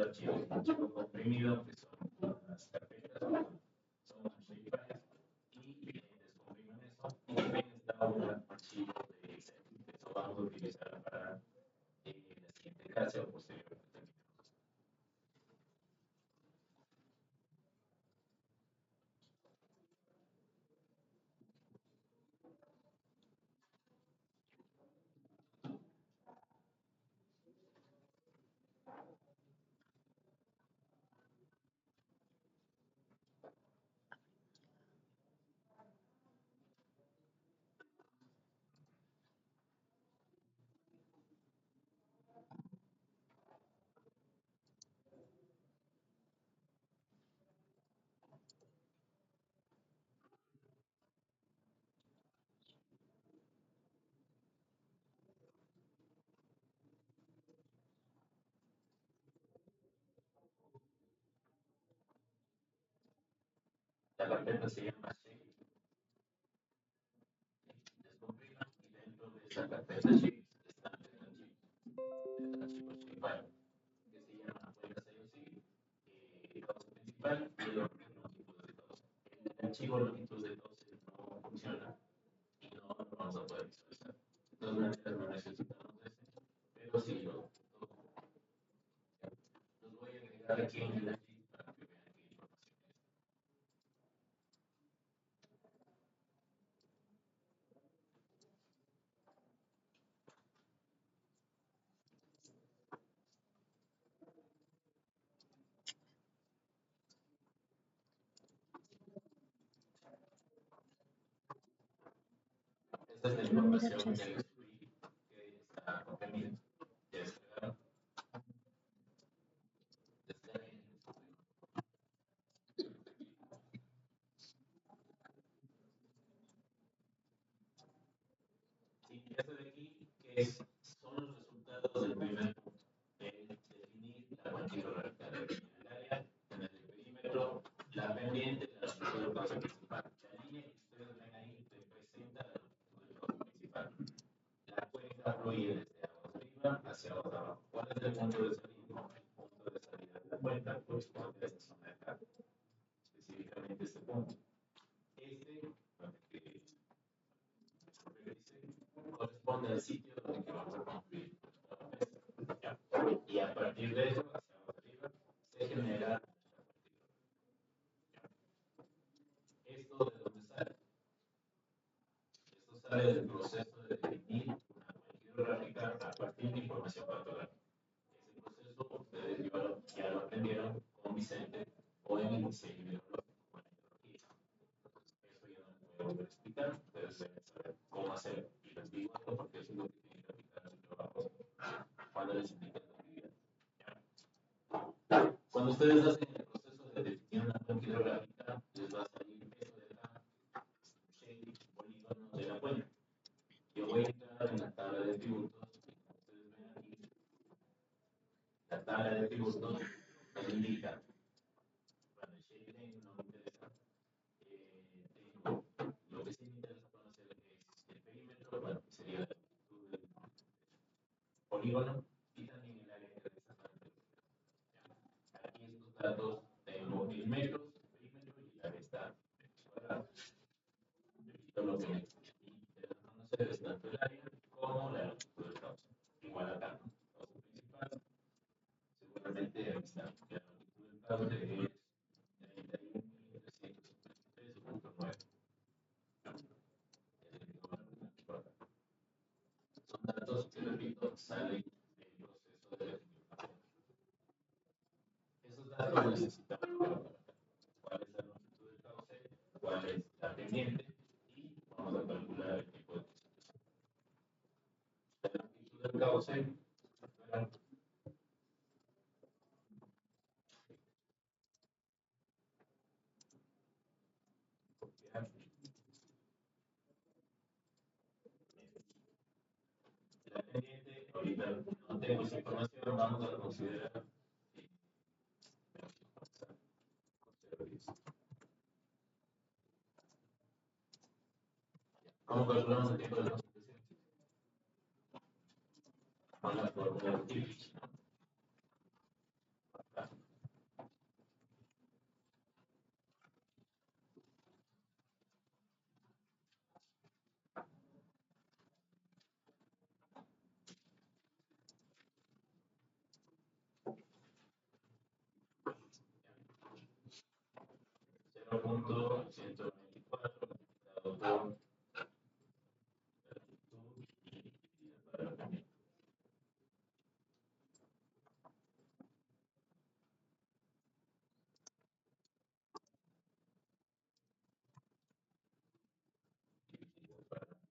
archivos de archivo comprimido, que son las carpetas, son shapefiles, y descomprimen eso, y también está un archivo de Excel, que eso vamos a utilizar para la siguiente clase o posteriormente. La carpeta se llama shape, descomprima, y dentro de esa carpeta shape están tres archivos. El archivo shapefile, que se llama cuentas IOC, causa principal, y el otro longitud de causa. El archivo longitud de causa no funciona y no lo vamos a poder visualizar. De todas maneras, no necesitamos ese, pero sí los voy a agregar aquí en el archivo para que vean qué información es. Esta es la información del script que está contenido. Ya descargaron. Descarguen. Sí, esto de aquí, que son los resultados del primer punto. Definir la cuantía radical en el área, en el perímetro, la pendiente, la longitud del cauce principal. La línea que ustedes ven ahí representa la longitud del cauce principal. La cuenca fluye desde abajo arriba hacia abajo. ¿Cuál es el punto de salida? El punto de salida de la cuenca corresponde a esta zona de acá, específicamente este punto. Corresponde al sitio donde vamos a construir nuestra mesa. Y a partir de eso, hacia abajo arriba, se genera nuestra partida. ¿Esto de dónde sale? Esto sale del proceso de definir una cuenta hidrográfica a partir de información cartográfica. Ese proceso ustedes ya lo aprendieron con Vicente o en el diseño hidrológico con la hidrología. Eso ya no me voy a explicar, ustedes deben saber cómo hacerlo. Y les digo esto porque eso es lo que tienen que aplicar en su trabajo cuando les expliquen la actividad. Cuando ustedes hacen el proceso de definir una cuenca hidrográfica, les va a salir eso de acá, shape, polígono de la cuenca. Yo voy a entrar en la tabla de tributos, y como ustedes ven aquí, la tabla de tributos me indica, bueno, el shape name no me interesa, tengo, lo que sí me interesa conocer es el perímetro, bueno, que sería la longitud del polígono, y también el área que realiza la aquí estos datos tengo en metros, el perímetro, y el área está en metros cuadrados. Repito lo que me interesa conocer es tanto el área como la longitud del cauce. Igual acá, cauce principal, seguramente ahí está, la longitud del cauce es 31.353.9. Son datos que, repito, salen del proceso de definición. Esos datos necesitamos cuál es la longitud del cauce, cuál es la pendiente, y vamos a calcular el tipo de concentración. La longitud del cauce, la pendiente, ahorita no tengo esa información, vamos a considerar ¿cómo calculamos el tiempo de concentración? Con la fórmula de Tivich, ¿no? 0.124 multiplicado por la longitud y dividido por el alargamiento. Dividido por la longitud.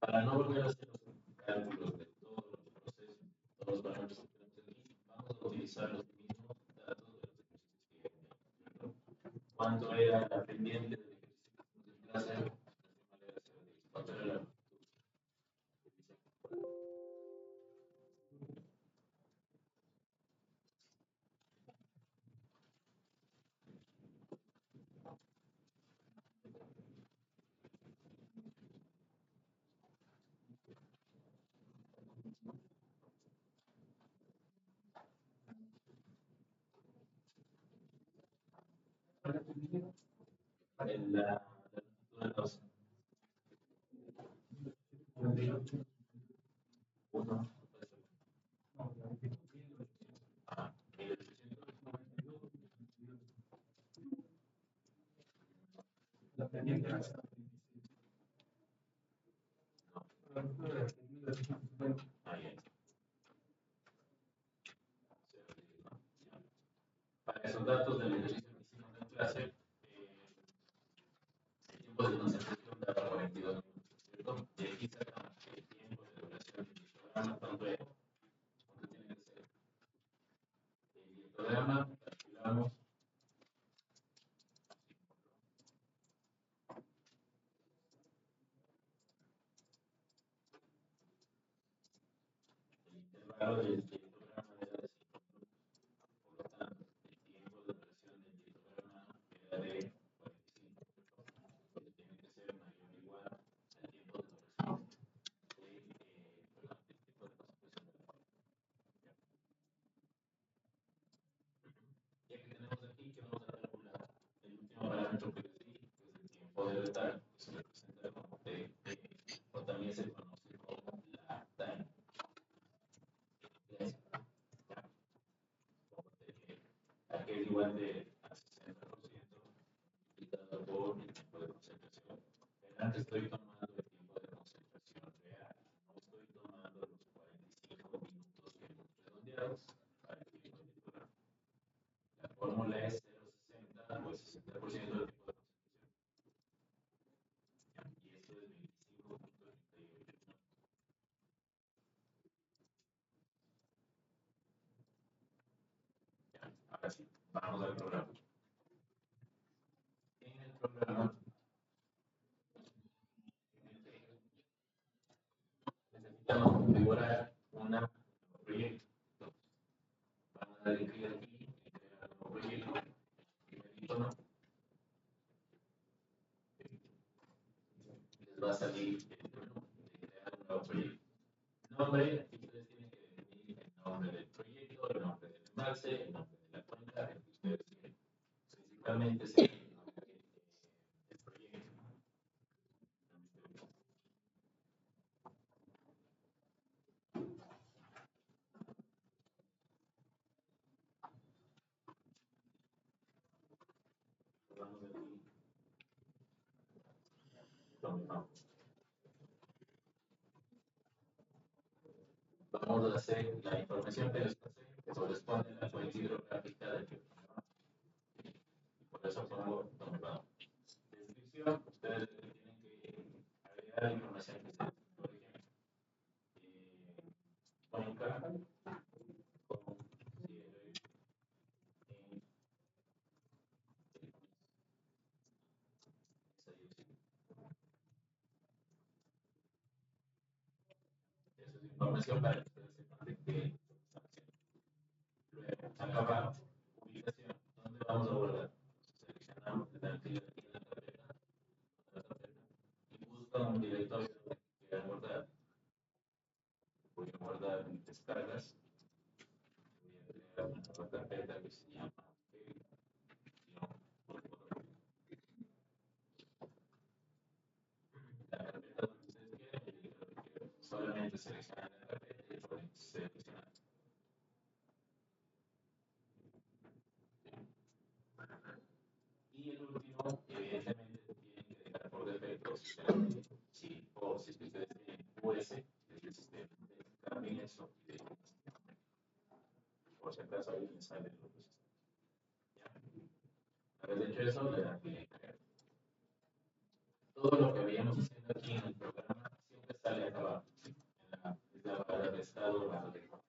Para no volver a hacer los cálculos de todos los procesos, todos los parámetros que tenemos aquí, vamos a utilizar los mismos datos de los ejercicios que habíamos. ¿Cuánto era la pendiente del ejercicio del láser? ¿Cuánto era la longitud? En la longitud de los 1. Ah, 1800. La pendiente No. Ahí está. Para esos datos del ejercicio que hicimos en clase, el tiempo de concentración daba 42 minutos, ¿cierto? Y aquí sacamos el tiempo de duración del histograma, ¿cuánto era? ¿Cuánto tiene que ser? El histograma, calculamos el intervalo del histograma era de 5 minutos. Por lo tanto, el tiempo de duración del histograma era de 45 minutos. Porque tiene que ser mayor o igual al tiempo de duración el tiempo de concentración de la fórmula. Ya que tenemos aquí que vamos a calcular el último parámetro que les di, que es el tiempo de letal, que se representa como T, o también se conoce como la time. Aquí es igual a 60% multiplicado por el tiempo de concentración. Verán que estoy tomando el tiempo de concentración real, no estoy tomando los 45 minutos que hemos redondeado para el tiempo de lectura. La fórmula es 0,60 o el 60% del tiempo de concentración. Y esto es 25.38. Ahora sí, vamos al programa. En el programa necesitamos configurar un nuevo proyecto. Vamos a darle clic aquí y crear un nuevo proyecto. Primer icono. Les va a salir el menú de crear un nuevo proyecto. Nombre, aquí ustedes tienen que definir el nombre del proyecto, el nombre del embalse, el nombre de la cuenca, el que ustedes quieren. Principalmente es el nombre del proyecto. Vamos aquí. Vamos a hacer la información que les pasé, que corresponde a la cuenca hidrográfica del río. Y por eso pongo donde vamos. Descripción, ustedes tienen que agregar la información que ustedes, por ejemplo, cuenca con cierre en esa es información para que ustedes sepan de qué están haciendo. Luego, acá abajo, ubicación, ¿dónde vamos a guardar? Seleccionamos, le dan clic aquí en la carpeta, y buscan un directorio donde quieran guardar. Voy a guardar en descargas. Voy a crear una nueva carpeta que se llama edición. seleccionan la carpeta y ponen seleccionar. Y el último, evidentemente, tienen que dejar por defecto si ustedes tienen US, que es el sistema, cambien eso. Por si acaso alguien sale de los sistemas. Una vez hecho eso, le dan clic. Todo lo que veíamos haciendo aquí en el programa siempre sale acá abajo, en la barra de estado, barra de color.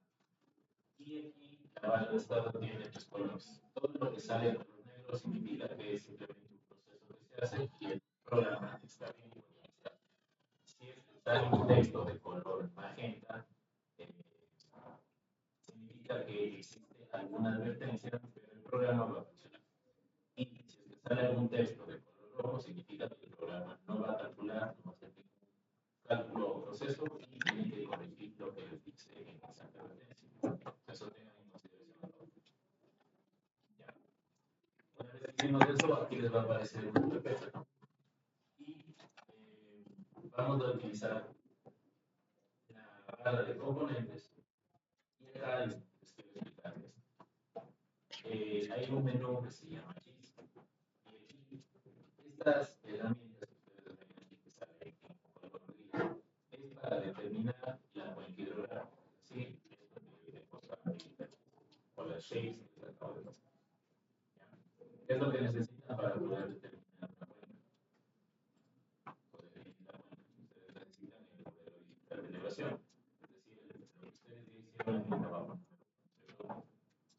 Y aquí la barra de estado tiene tres colores. Todo lo que sale de color negro significa que es simplemente un proceso que se hace y el programa está bien organizado. Si es que sale un texto de color magenta, significa que existe alguna advertencia, pero el programa va a funcionar. Y si es que sale algún texto de color rojo, significa que el programa no va a calcular, no va a hacer ningún cálculo o proceso y tiene que corregir lo que les dice en esa advertencia. Eso tengan en consideración. Ya. Una vez que hicimos eso, aquí les va a aparecer un carpeta. Y vamos a utilizar la barra de componentes. Y acá les quiero explicar esto. Hay un menú que se llama GIS. Y aquí, estas herramientas que ustedes ven aquí que salen en color gris, es para determinar la cuenca hidrográfica. Sí, esto que tenemos aquí, o las shapes que les acabo de pasar. ¿Qué es lo que necesitan para poder determinar una cuenca? Poder definir la cuenca. Ustedes necesitan el modelo digital de elevación. Es decir, lo que ustedes hicieron en el trabajo.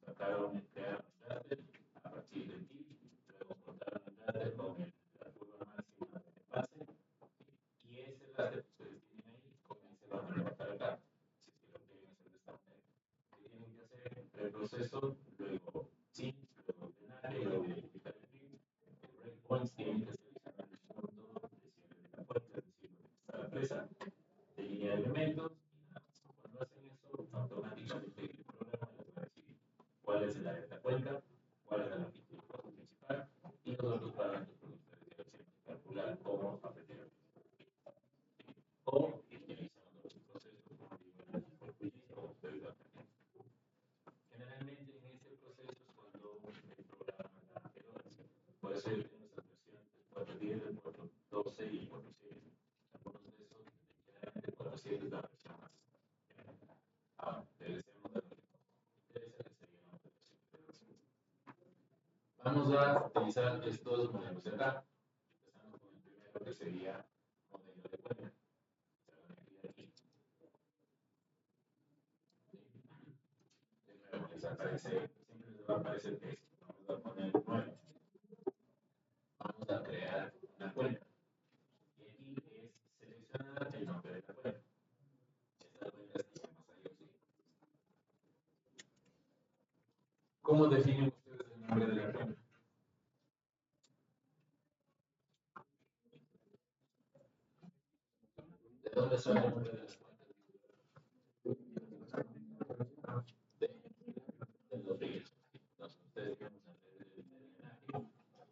Sacaron, crearon un raster a partir del TIP, luego cortaron el raster con la curva máxima de base, y ese raster que ustedes tienen ahí, con ese van a trabajar acá, si es que lo quieren hacer de esta manera. ¿Qué tienen que hacer? Preproceso, luego sync, luego drenaje, luego identificar el PIB. El breakpoints tienen que seleccionar el punto de cierre de la puerta, es decir, donde está la presa, de línea de elementos, y nada más. Cuando hacen eso, automáticamente el programa les va a decir cuál es el área de la cuenca, cuál es la longitud del paso principal y los otros parámetros que ustedes deben siempre calcular cómo aprender o utilizando los procesos como digo en el QGIS como ustedes lo aprenden. Generalmente en este proceso es cuando el programa da errores. Por eso yo tengo esas versiones del 4.10, del 4.12 y el 4.7. Algunos de esos, generalmente el 4.7 es la versión más. Ahora, regresemos a lo que interesa, que sería la versión de versión. Vamos a utilizar estos modelos de acá, empezando con el primero que sería modelo de cuenca. De nuevo, les aparece, siempre les va a aparecer texto. Vamos a poner 9. Vamos a crear una cuenca. Y aquí es seleccionar el nombre de la cuenca. Esta cuenca se llama IoT. ¿Cómo definen ustedes el nombre de la cuenca? ¿De dónde sale el nombre de las cuencas? De los ríos. Entonces, ustedes vamos a hacer el drenaje.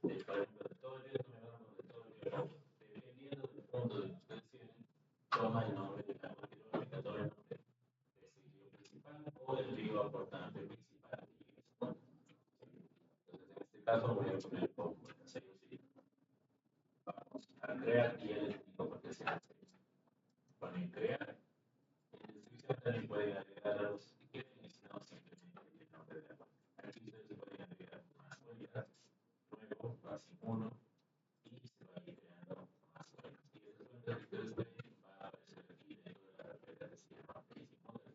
Por ejemplo, de todo el río Tomelón, de todo el río Bravo. Dependiendo del punto de que ustedes tienen, toma el nombre de la cuenca hidrográfica, toma el nombre de ese río principal o el río aportante principal. Entonces, en este caso, voy a poner como sello sí. Vamos a crear y ya les digo por qué se hace. Ponen crear. En descripción también pueden agregar los que quieren y si no, simplemente el nombre de la cuenta. Aquí ustedes pueden agregar más cuentas, luego pasen uno y se va a ir creando más cuentas. Y esas cuentas que ustedes ven va a aparecer aquí dentro de la carpeta que se llama Basic Model.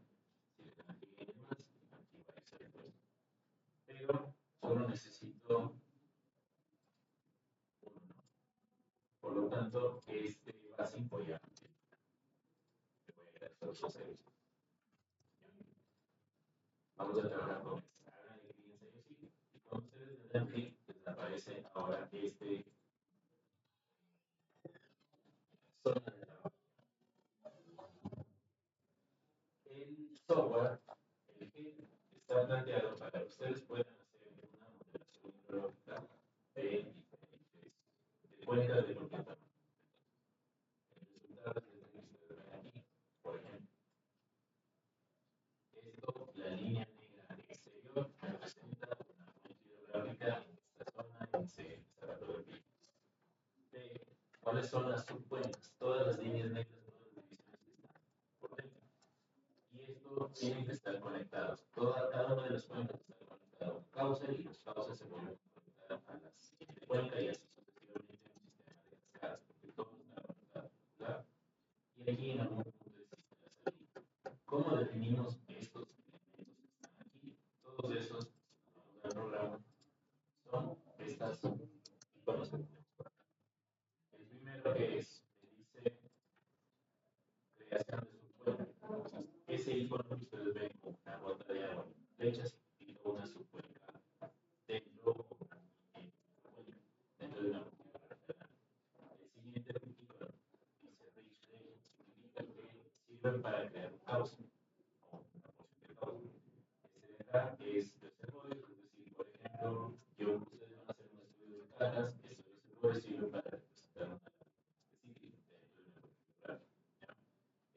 Si le dan clic en más, aquí va a irse el puesto. Pero solo necesito uno, ¿no? Por lo tanto, este Basic voy a estos dos ceros. Vamos a trabajar con esta. Hagan clic en sello sí. Y cuando ustedes le dan clic, les aparece ahora este zona de trabajo. El software, el que está planteado para que ustedes puedan hacer una modelación hidrológica de diferentes cuencas de cualquier tamaño. El resultado es el que ustedes ven aquí, por ejemplo. ¿Cuáles son las subcuencas? Todas las líneas negras, todas las divisiones que están por dentro. Y esto tienen que estar conectados. Cada una de las cuencas está conectada a una causa y las causas se vuelven a conectar a la siguiente cuenca y así sucesivamente en un sistema de cascadas, porque todo está conectado. ¿Verdad? Y aquí en algún punto existe la salida. ¿Cómo definimos estos elementos que están aquí? Todos esos, si nos vamos al programa, son estas iconos que tenemos por acá. El primero que es, me dice creación de subcuenca. Ese icono que ustedes ven con una gota de agua y flechas significa una subcuenca dentro o en una cuenca, dentro de una multiplicación. El siguiente icono dice rich region, significa que sirven para crear un cauce o una porción de cauce. Ese de acá es reservorio, es decir, por ejemplo, ustedes van a hacer un estudio de cajas, ese reservorio sirve para representar una específica dentro de una particular.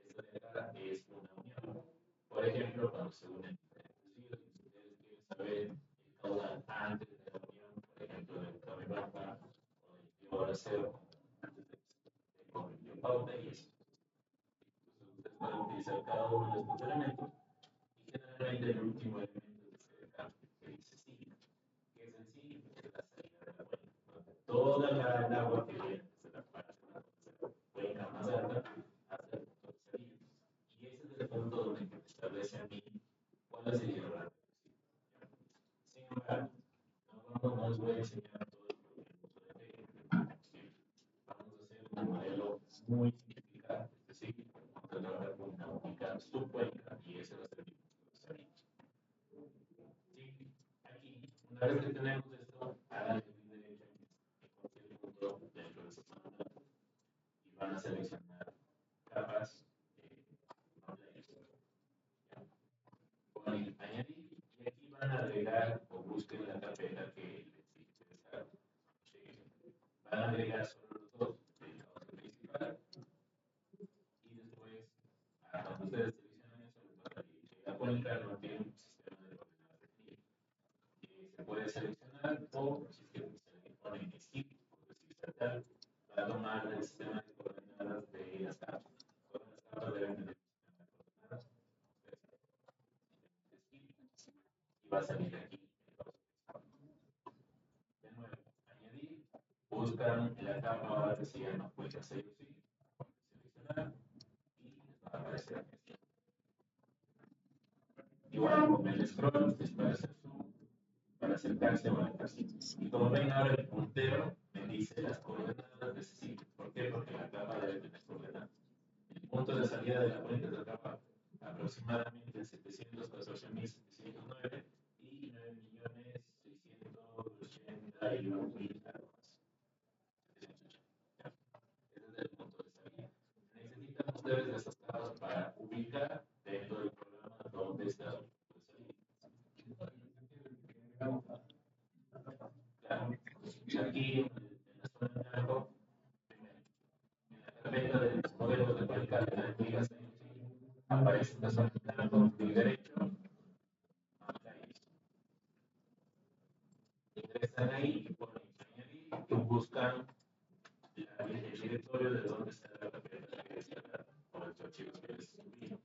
Esta de acá es una unión. Por ejemplo, cuando se unen diferentes ríos y ustedes quieren saber el caudal antes de la unión, por ejemplo, del Cabebamba o del río Bracero, antes de con el río Pauta y eso. Entonces, ustedes pueden utilizar cada uno de estos elementos y generalmente el último elemento es este de acá, que dice sí. ¿Qué es el sí? Es la salida de la cuenca. Toda el agua que viene desde la parte de la cuenca más alta hasta el punto de salida. Y ese es el punto donde me establece a mí cuál sería el rango. Sin embargo, no les voy a enseñar todo el procedimiento de técnica. Vamos a hacer un modelo muy simplificado, es decir, vamos a trabajar con una única subcuenca y ese va a ser mi punto de salida. ¿Sí? Aquí, una vez que tenemos esto, hagan clic derecho en cualquier punto dentro de su mano y van a seleccionar capas ponen añadir y aquí van a agregar o busquen la carpeta que les interesa. Van a agregar solo los dos del cauce principal y después cuando ustedes seleccionan eso les va a salir que la cuenca no tiene un sistema de coordenadas definido. Se puede seleccionar o si es que se ponen skip, por decir saltar, va a tomar el sistema de coordenadas de las capas. Todas las capas deben tener un sistema de coordenadas. Y va a salir aquí el cauce principal. De nuevo, añadir, buscan la capa ahora que se llama cuenca sí o sí, seleccionar y les va a aparecer aquí. Igual con el scroll es para hacer zoom, para acercarse o alejarse. Y como ven ahora el puntero me dice las coordenadas de ese sitio. ¿Por qué? Porque la capa debe tener coordenadas. El punto de salida de la cuenca es la capa aproximadamente 714.709 y 9.681.000 algo más. Ese es el punto de salida. Necesitan ustedes esas capas para ubicar dentro del programa dónde está el punto de salida. Claro, aquí en la zona de blanco, en la carpeta de los modelos de cuenca de la liga aparece la zona de blanco, clic derecho, marca ahí. Ingresan ahí y ponen añadir y buscan el directorio de donde está la carpeta que descargar o los archivos que les subieron.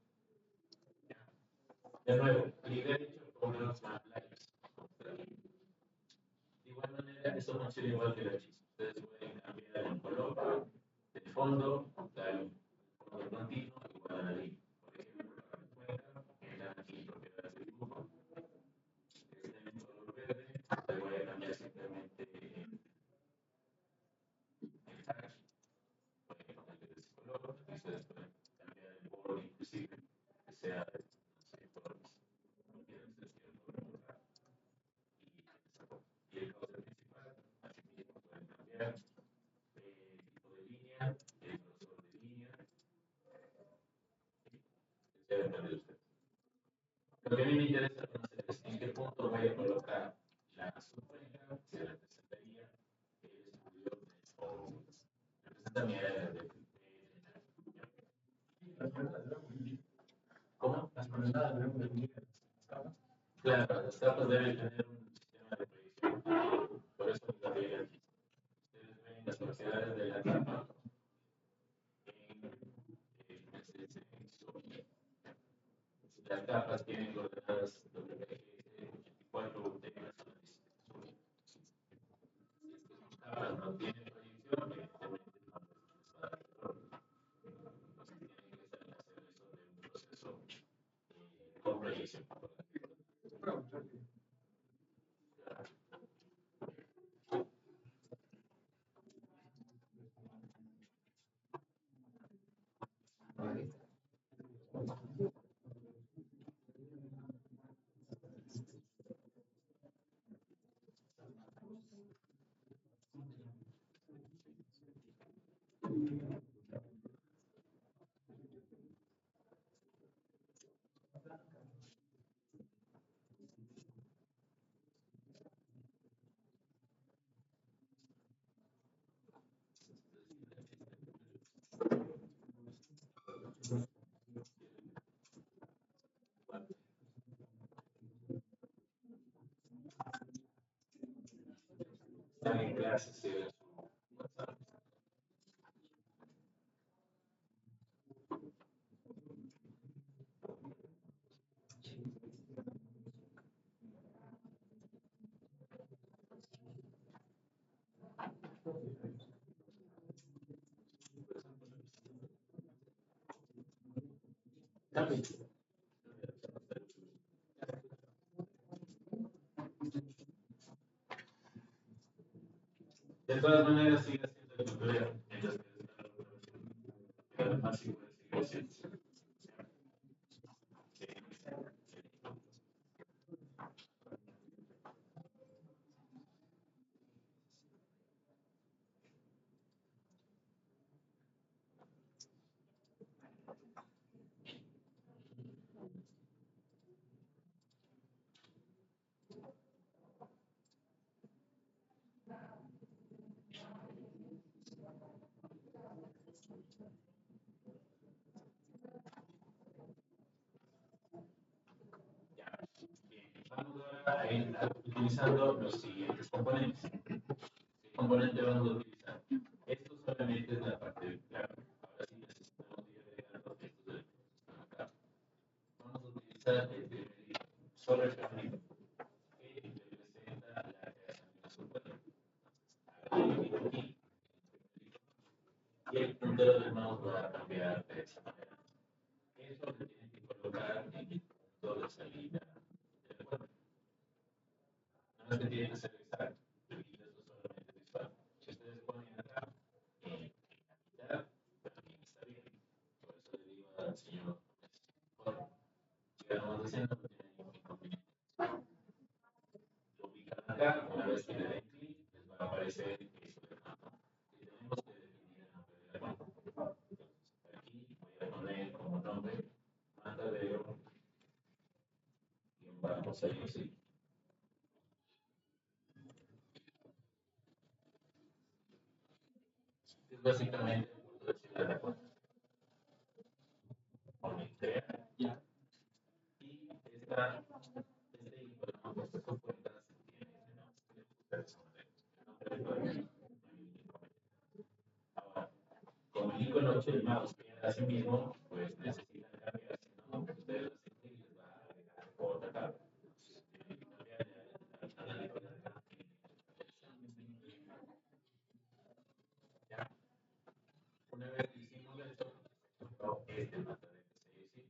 De nuevo, clic derecho, pongan los map layers. De igual manera, esto funciona igual que el archivo. Ustedes pueden cambiar el color del fondo, dar un fondo continuo igual a la línea. Por ejemplo, para la cuenca, entran aquí propiedades del dibujo. Este en color verde, le voy a cambiar simplemente el hash. Voy a ponerle de ese color. Y ustedes pueden cambiar el border inclusive, que sea de, no sé, colores. Cualquiera de ustedes quiera colocar. Y el cauce principal, así mismo pueden cambiar el tipo de línea, el grosor de línea, ya depende de ustedes. Lo que a mí me interesa conocer es en qué punto voy a colocar la subcuenca, se representaría el estudio o representa mi área de ¿Cómo? Las coordenadas deben definir las capas. Claro, las capas deben tener un sistema de proyección. Por eso lo digo aquí. Ustedes ven las propiedades de la capa no tiene proyección, evidentemente no les va a dar error. Lo que tienen que hacer eso de un proceso con proyección. Están en clases, sí, en su WhatsApp. De todas maneras, sigue siendo el tutorial. Mientras que además sí puede seguir siendo. Vamos ahora a ir utilizando los siguientes componentes. ¿Qué componente vamos a utilizar? Esto solamente es la parte de claro. Ahora sí necesitamos ir agregando estos elementos que están acá. Vamos a utilizar el primer icono, solo el primer icono, que representa la creación de nuestro cuadro. Hago clic aquí y el puntero del mouse va a cambiar de esa manera. Eso lo tienen que colocar en el punto de salida del cuadro. No es que tiene que ser exacto, y eso solamente es visual. Si ustedes ponen acá en la mitad, también está bien. Por eso le digo al señor, bueno, sigamos haciendo, no tiene ningún inconveniente. Lo ubican acá, una vez que le den clic, les va a aparecer esto de mapa. Y tenemos que definir el nombre de la mapa. Entonces, aquí voy a poner como nombre Matadero y vamos a ir así. Es básicamente el punto de salida de la cuenta. Ponen crear ya. Y esta icono, esta cuenta tiene ese nombre que le gusta el nombre del ahora, como el icono del mouse queda así mismo, pues necesitan cambiar, si no, ustedes hacen clic y les va a agregar otra tabla. Tienen que cambiar a la icono de acá. Una vez que hicimos esto, este matadero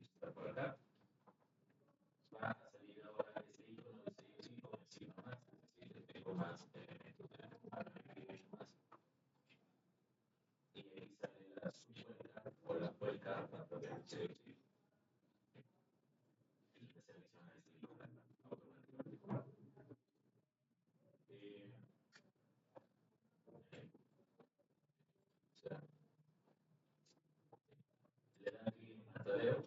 está por acá. Va a salir ahora este icono de sello con encima más, es decir, tengo más elementos de la más. Y ahí sale la subcuenca o la cuenca matadero sello. Y se selecciona este icono automáticamente. O sea, le dan clic en matadero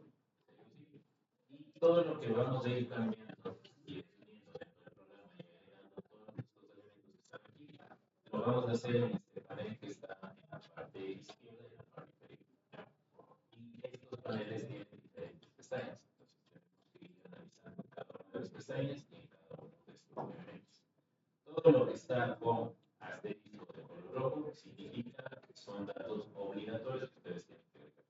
y todo lo que vamos a ir cambiando y definiendo dentro del programa y agregando todos estos elementos que están aquí, lo vamos a hacer en este panel que está en la parte izquierda y en la parte inferior. Y estos paneles tienen diferentes pestañas, entonces tenemos que ir analizando cada una de las pestañas y en cada uno de estos elementos. Todo lo que está con asterisco de color rojo significa que son datos obligatorios que ustedes tienen que agregar.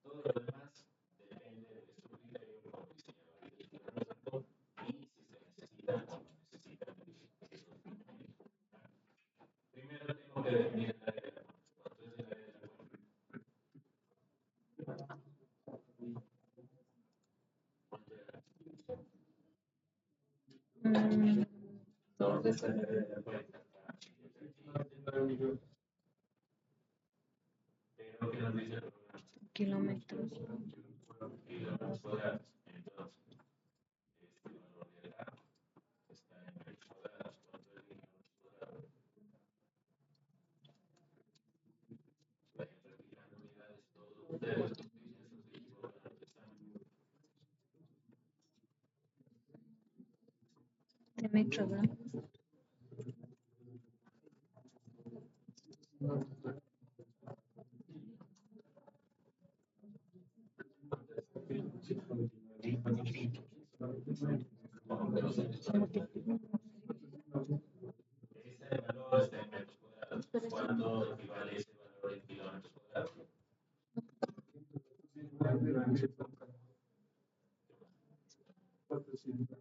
Todo lo demás depende de su criterio como diseñador y de proyecto y si se necesitan o no necesitan esos documentos. Primero tengo que definir el área de la cuenta. ¿Cuánto es el área de la cuenta? ¿Cuánto era? ¿Dónde está el área de la cuenta? Pero ¿qué nos dice el programa? Kilómetros. Kilómetros cuadrados. Entonces, este valor de acá está en metros cuadrados. ¿Cuánto es de kilómetros cuadrados? Vayan practicando unidades todos ustedes, porque si eso se equivocan en el examen. De metros, ¿no? Ese valor está en metros cuadrados. ¿Cuánto equivale ese valor en kilómetros cuadrados? 299.50.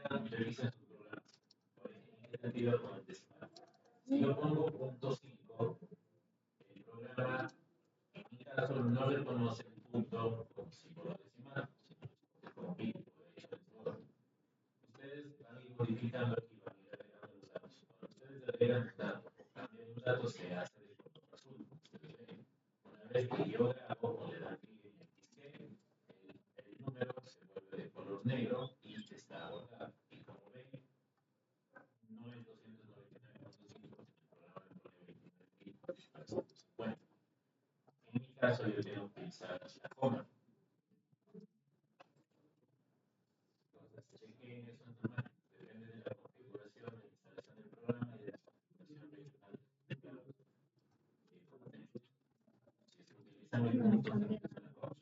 Aquí revisen sus programas. ¿En qué sentido con el decimal? Si yo pongo punto 5, el programa en mi caso no reconoce el punto como símbolo decimal, sino como pi por ahí adentro. Ustedes van a ir modificando aquí, van a ir agregando los datos. Cuando ustedes agregan un dato o cambian un dato, se hace de color azul. Ustedes ven, una vez que yo grabo o le dan clic en XG, el número se vuelve de color negro y está guardado. Y como ven, no es 299.5, el programa me pone 29.950. En mi caso, yo tengo que utilizar la coma. Entonces, chequen eso en normal. Depende de la configuración de instalación del programa y de la configuración regional de teclado. Si es que utilizan el punto, se utiliza la coma.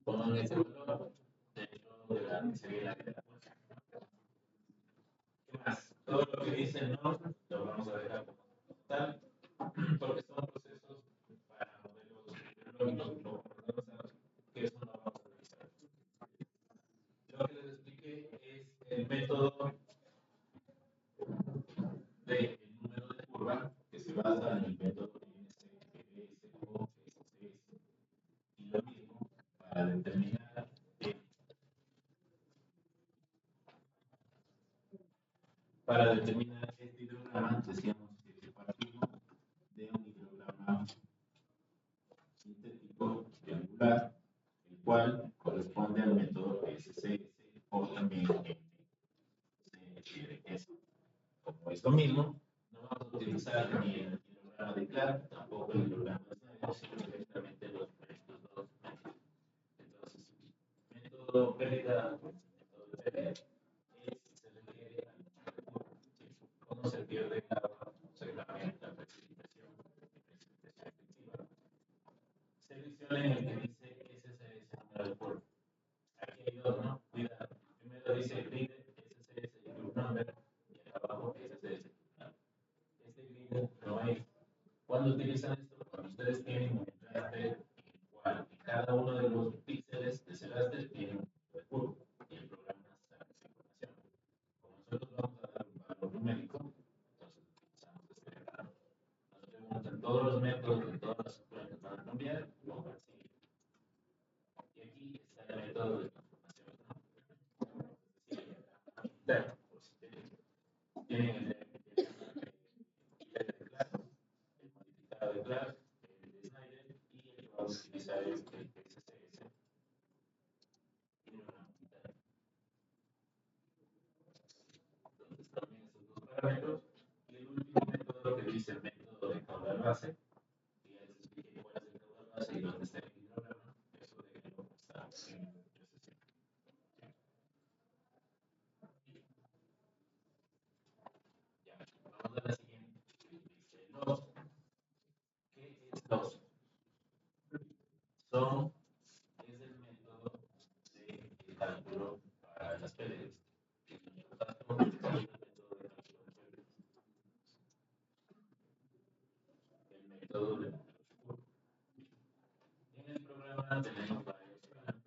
Pongan ese valor dentro de la que sería la de la cuenta. ¿Qué más? Todo lo que dice no lo vamos a dejar como tal, porque son procesos para modelos biológicos, como avanzados, que eso no vamos a revisar. Lo que les expliqué es el método del número de curva que se basa en el método NSPSO, SCS. Y lo mismo para determinar este hidrograma, decíamos que partimos de un hidrograma sintético triangular, el cual corresponde al método SCS o también NCS. Como es lo mismo, no vamos a utilizar ni el hidrograma de Clark, tampoco el hidrograma de Snyder, sino directamente los dos métodos. Entonces, método pérdida, método de pérdida, se refiere al número de curva. ¿Cómo se pierde el agua? Se cambia la precipitación efectiva. Seleccionen el que dice SSS número de curva. Aquí hay dos, ¿no? Cuidado. Primero dice grid SSS y group number, y acá abajo SSS. Este grid no es. ¿Cuándo utilizan esto? Cuando ustedes tienen un raster en el cual en cada uno de los píxeles de ese raster tiene un número de curva y el programa saca esa información. Como nosotros vamos a dar un valor numérico, entonces utilizamos este diagrama. Nos preguntan todos los métodos de todas las suplencias van a cambiar, pongan así. Y aquí está el método de transformación, ¿no? Es decir, el interno, por si tienen el de Clark, el modificado de Clark, el de Snyder y el que vamos a utilizar es el SCS. Tiene una interna. Entonces también esos dos parámetros. Y el último método que dice el método de caudal base, que ya les expliqué cuál es el caudal base y dónde está el hidrograma. Eso de que no está en el SCS. Ya, vamos a la siguiente. Dice los. ¿Qué es los? Es el método de cálculo para las pérdidas. En nuestro caso, es el método de cálculo de pérdidas. El método de números curvos. En el programa tenemos varios parámetros.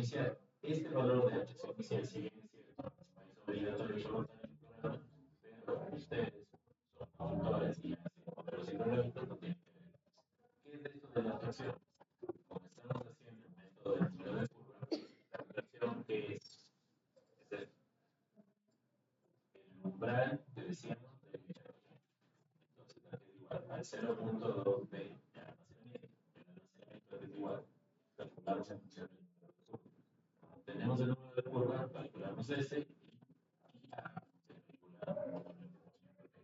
inicial. Este valor de HC inicial, si bien es cierto, es obligatorio soportar el programa, pero ustedes son autores y hacen modelos hidrológicos, no tienen que ver. ¿Qué es esto de la abstracción? Como estamos haciendo el método del número de curva, la abstracción que es esto. El umbral que decíamos de nitrogen. Entonces, la que es igual al 0.2 de almacenamiento. El almacenamiento es igual. Calculamos en función del número de curva. Como tenemos el número de curva, calculamos ese y se calcula la información perfecta.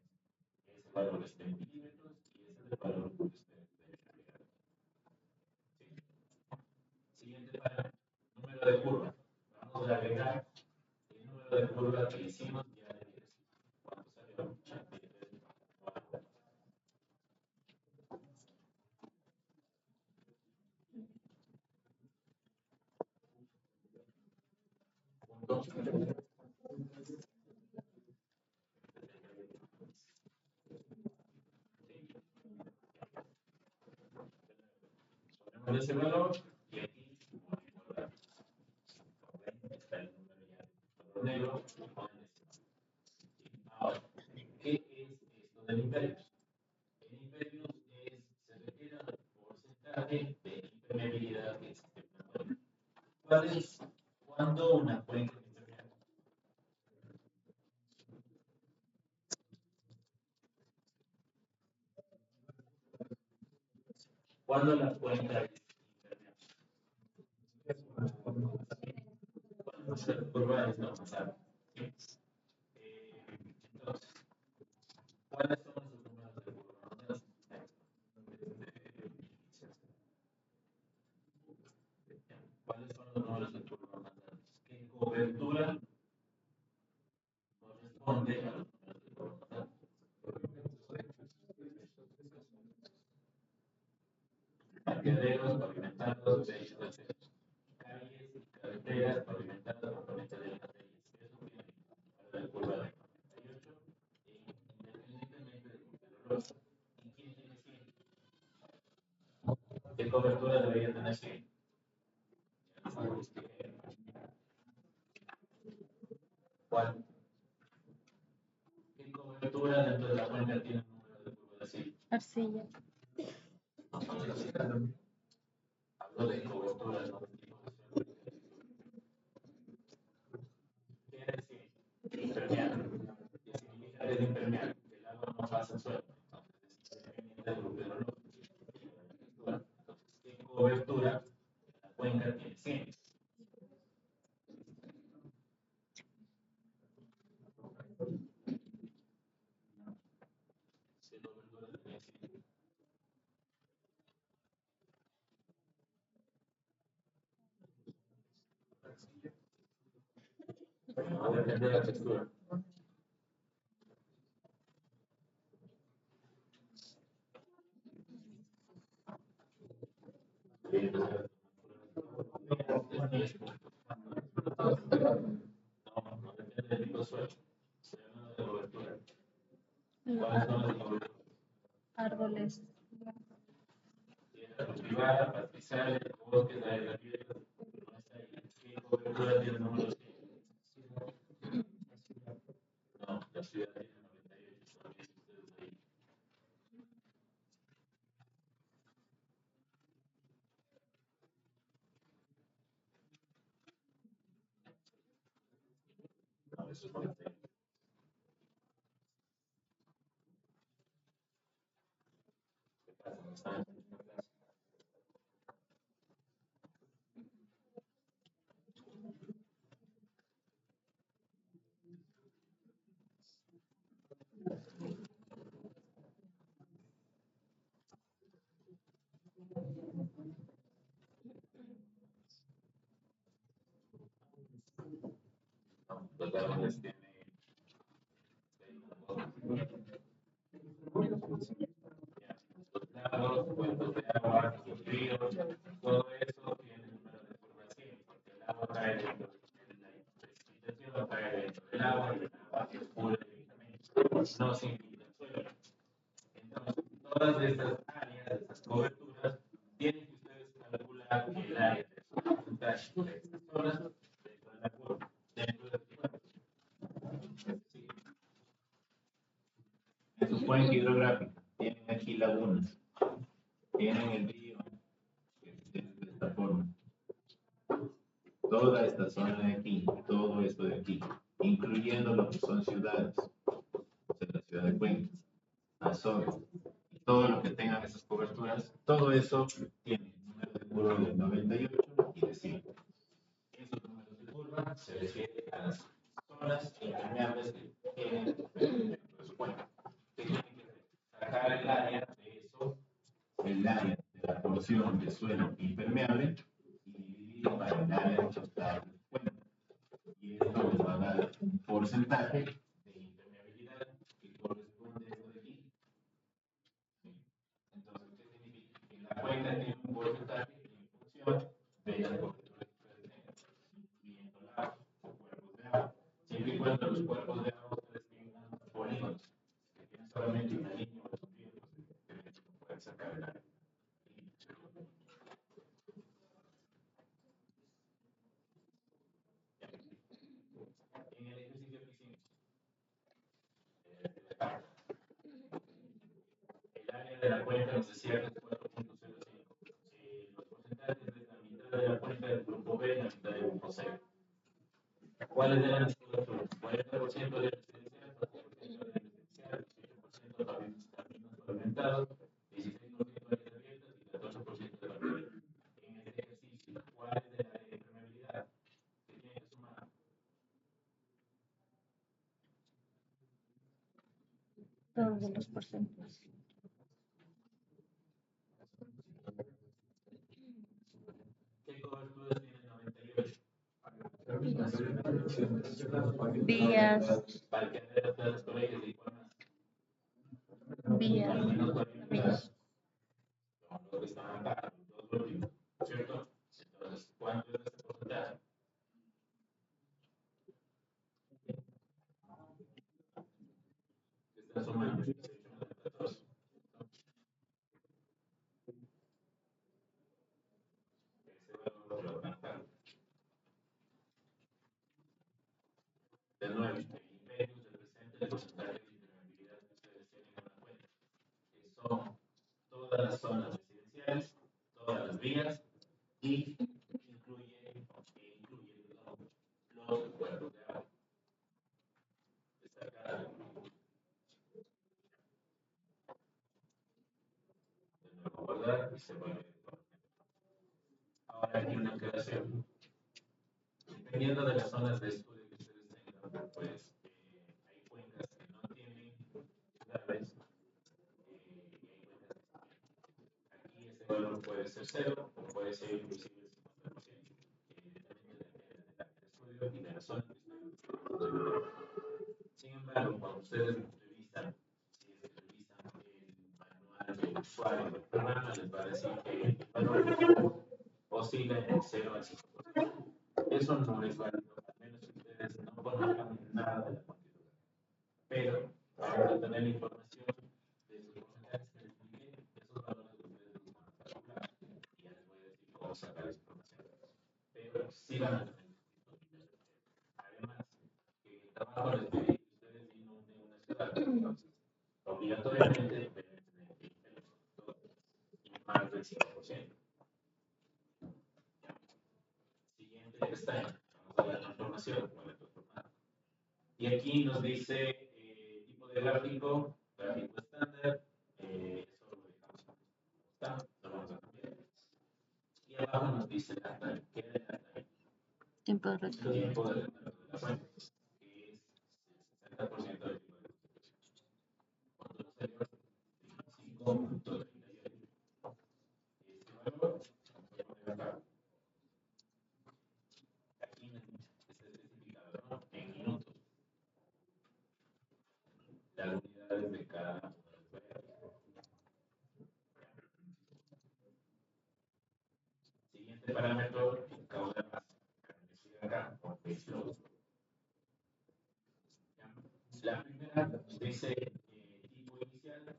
Ese valor está en milímetros y ese es el valor que ustedes deben agregar. ¿Sí? Siguiente parámetro, número de curva. Vamos a agregar el número de curva que hicimos ya de 10. ¿Cuánto salió? 83. Ponemos ese valor y aquí ponemos está el número ya de color negro y ponen ese. Ahora, ¿qué es esto del impervious? El impervious se refiere al porcentaje de impermeabilidad que existe en una cuenca. ¿Cuál es? ¿Cuándo una cuenca es impermeable? ¿Cuándo la cuenca es impermeable? Cuando se curva es no pasar. Entonces, ¿cuáles son los números de curva? ¿Cuáles son los números de curva más grandes? ¿Qué cobertura corresponde a los números de curva más grandes? Parqueaderos pavimentados, techos, etc. Calles y carreteras pavimentadas por de las leyes. Eso tiene para la curva de 98, independientemente del punto meteorológico. ¿Y quién tiene 100? ¿Qué cobertura debería tener 100? ¿Cuál? ¿Qué cobertura dentro de la cuenca tiene un número de curva de 100? Arcilla. Hablo de cobertura, no de tipo de suelo. ¿Qué es 100? Impermeable. ¿Qué significa que es impermeable? Que el agua no pasa al suelo. Entonces, es independiente del meteorológico. Entonces, ¿qué cobertura la cuenca tiene 100? ¿Qué cobertura tenía 100? No depende de la textura. No, no depende del tipo de suelo. Estoy hablando de cobertura. ¿Cuáles son las coberturas? Árboles. Tierra cultivada, pastizales, bosques, áreas abiertas. No está ahí. ¿Qué cobertura tiene el número 100? No, la ciudad tiene 98, también ustedes ahí. No, eso es 98. ¿Qué pasa? No están en la clase. No, los árboles tienen. Los lagos, fuentes de agua, los ríos, todo eso tiene el número de curva 100, porque el agua cae dentro de la precipitación, cae dentro del agua y el agua circula directamente, no se infiltra el suelo. Entonces, todas estas áreas, estas coberturas, tienen que ustedes calcular el área de su porcentaje de esta zona cuenca hidrográfica. Tienen aquí lagunas. Tienen el río, que es de esta forma. Toda esta zona de aquí, todo esto de aquí, incluyendo lo que son ciudades, o sea, la ciudad de Cuenca, Azores, y todo lo que tengan esas coberturas, todo eso tiene número de curva de 98 y de 100. Esos números de curva se refieren a las zonas impermeables que tienen dentro de su cuenca. ¿Qué tienen que hacer? Sacar el área de eso, el área de la porción de suelo impermeable y dividirlo para el área total de cuenca. Y esto les va a dar un porcentaje de impermeabilidad que corresponde a esto de aquí. Entonces, ¿qué significa? Que la cuenca tiene un porcentaje en función de las coberturas que ustedes tengan, incluyendo lagos o cuerpos de agua. Siempre y cuando los cuerpos de agua ustedes tengan polígonos que tienen solamente una línea o dos vientos, evidentemente no pueden sacar el área. En el ejercicio que hicimos, el área de la cuenca nos decía que es 4.05. Los porcentajes de la mitad de la cuenca del grupo B y la mitad del grupo C. ¿Cuáles eran las coberturas? 40% de residencial, 4% de residencial, 18% caminos pavimentados, 16% de áreas abiertas y 14% de barriera. En este ejercicio, ¿cuál es el área de impermeabilidad? ¿Qué tiene que sumar? Todos los porcentajes. ¿Qué coberturas tiene el 98? Vías. Parqueaderos, plazas, colegios y cuál más. Vías. Caminos pavimentados. Son los que están acá, los dos últimos, ¿cierto? Entonces, ¿cuánto es este porcentaje? ¿Qué está sumando? 18 más 14. Ese valor lo marcar. De nuevo, el imperio representa el porcentaje de impermeabilidad que ustedes tienen en la cuenta, que son todas las zonas residenciales, todas las vías y incluye los cuerpos de agua. Está acá. De nuevo, guardar y se vuelve. Ahora aquí una aclaración. Dependiendo de las zonas de estudio que ustedes tengan, pues hay cuencas que no tienen ciudades y hay cuencas que sí. Aquí ese valor puede ser 0 o puede ser inclusive el 50%. También depende del estudio y de la zona que ustedes tengan. Sin embargo, cuando ustedes revisan, si es que revisan el manual del usuario del programa, les va a decir que el valor oscila entre 0 al 5%. Eso no es válido, al menos si ustedes no conozcan nada de la cuantía. Pero vamos a tener la información de esos porcentajes que les expliqué, esos valores ustedes los van a calcular y ya les voy a decir cómo sacar esa información. Pero sí van a tener disponible. Además, que el trabajo les pide que ustedes inunden una ciudad, entonces obligatoriamente deben tener y más del 5%. Siguiente pestaña, vamos a ver la información. Y aquí nos dice tipo de gráfico, gráfico estándar, eso lo dejamos como está, lo vamos a cambiar. Y abajo nos dice la time, ¿qué es la time? Tiempo de retorno. El tiempo de retorno de la fuente, que es el 60% del tiempo de construcción. ¿Cuánto nos salió? 5.38. Este valor, vamos a poner acá. Aquí está especificado, ¿no? En minutos. Las unidades de cada uno de los variables. Siguiente parámetro, el caudal base, que acá, por flow. La primera nos dice tipo inicial,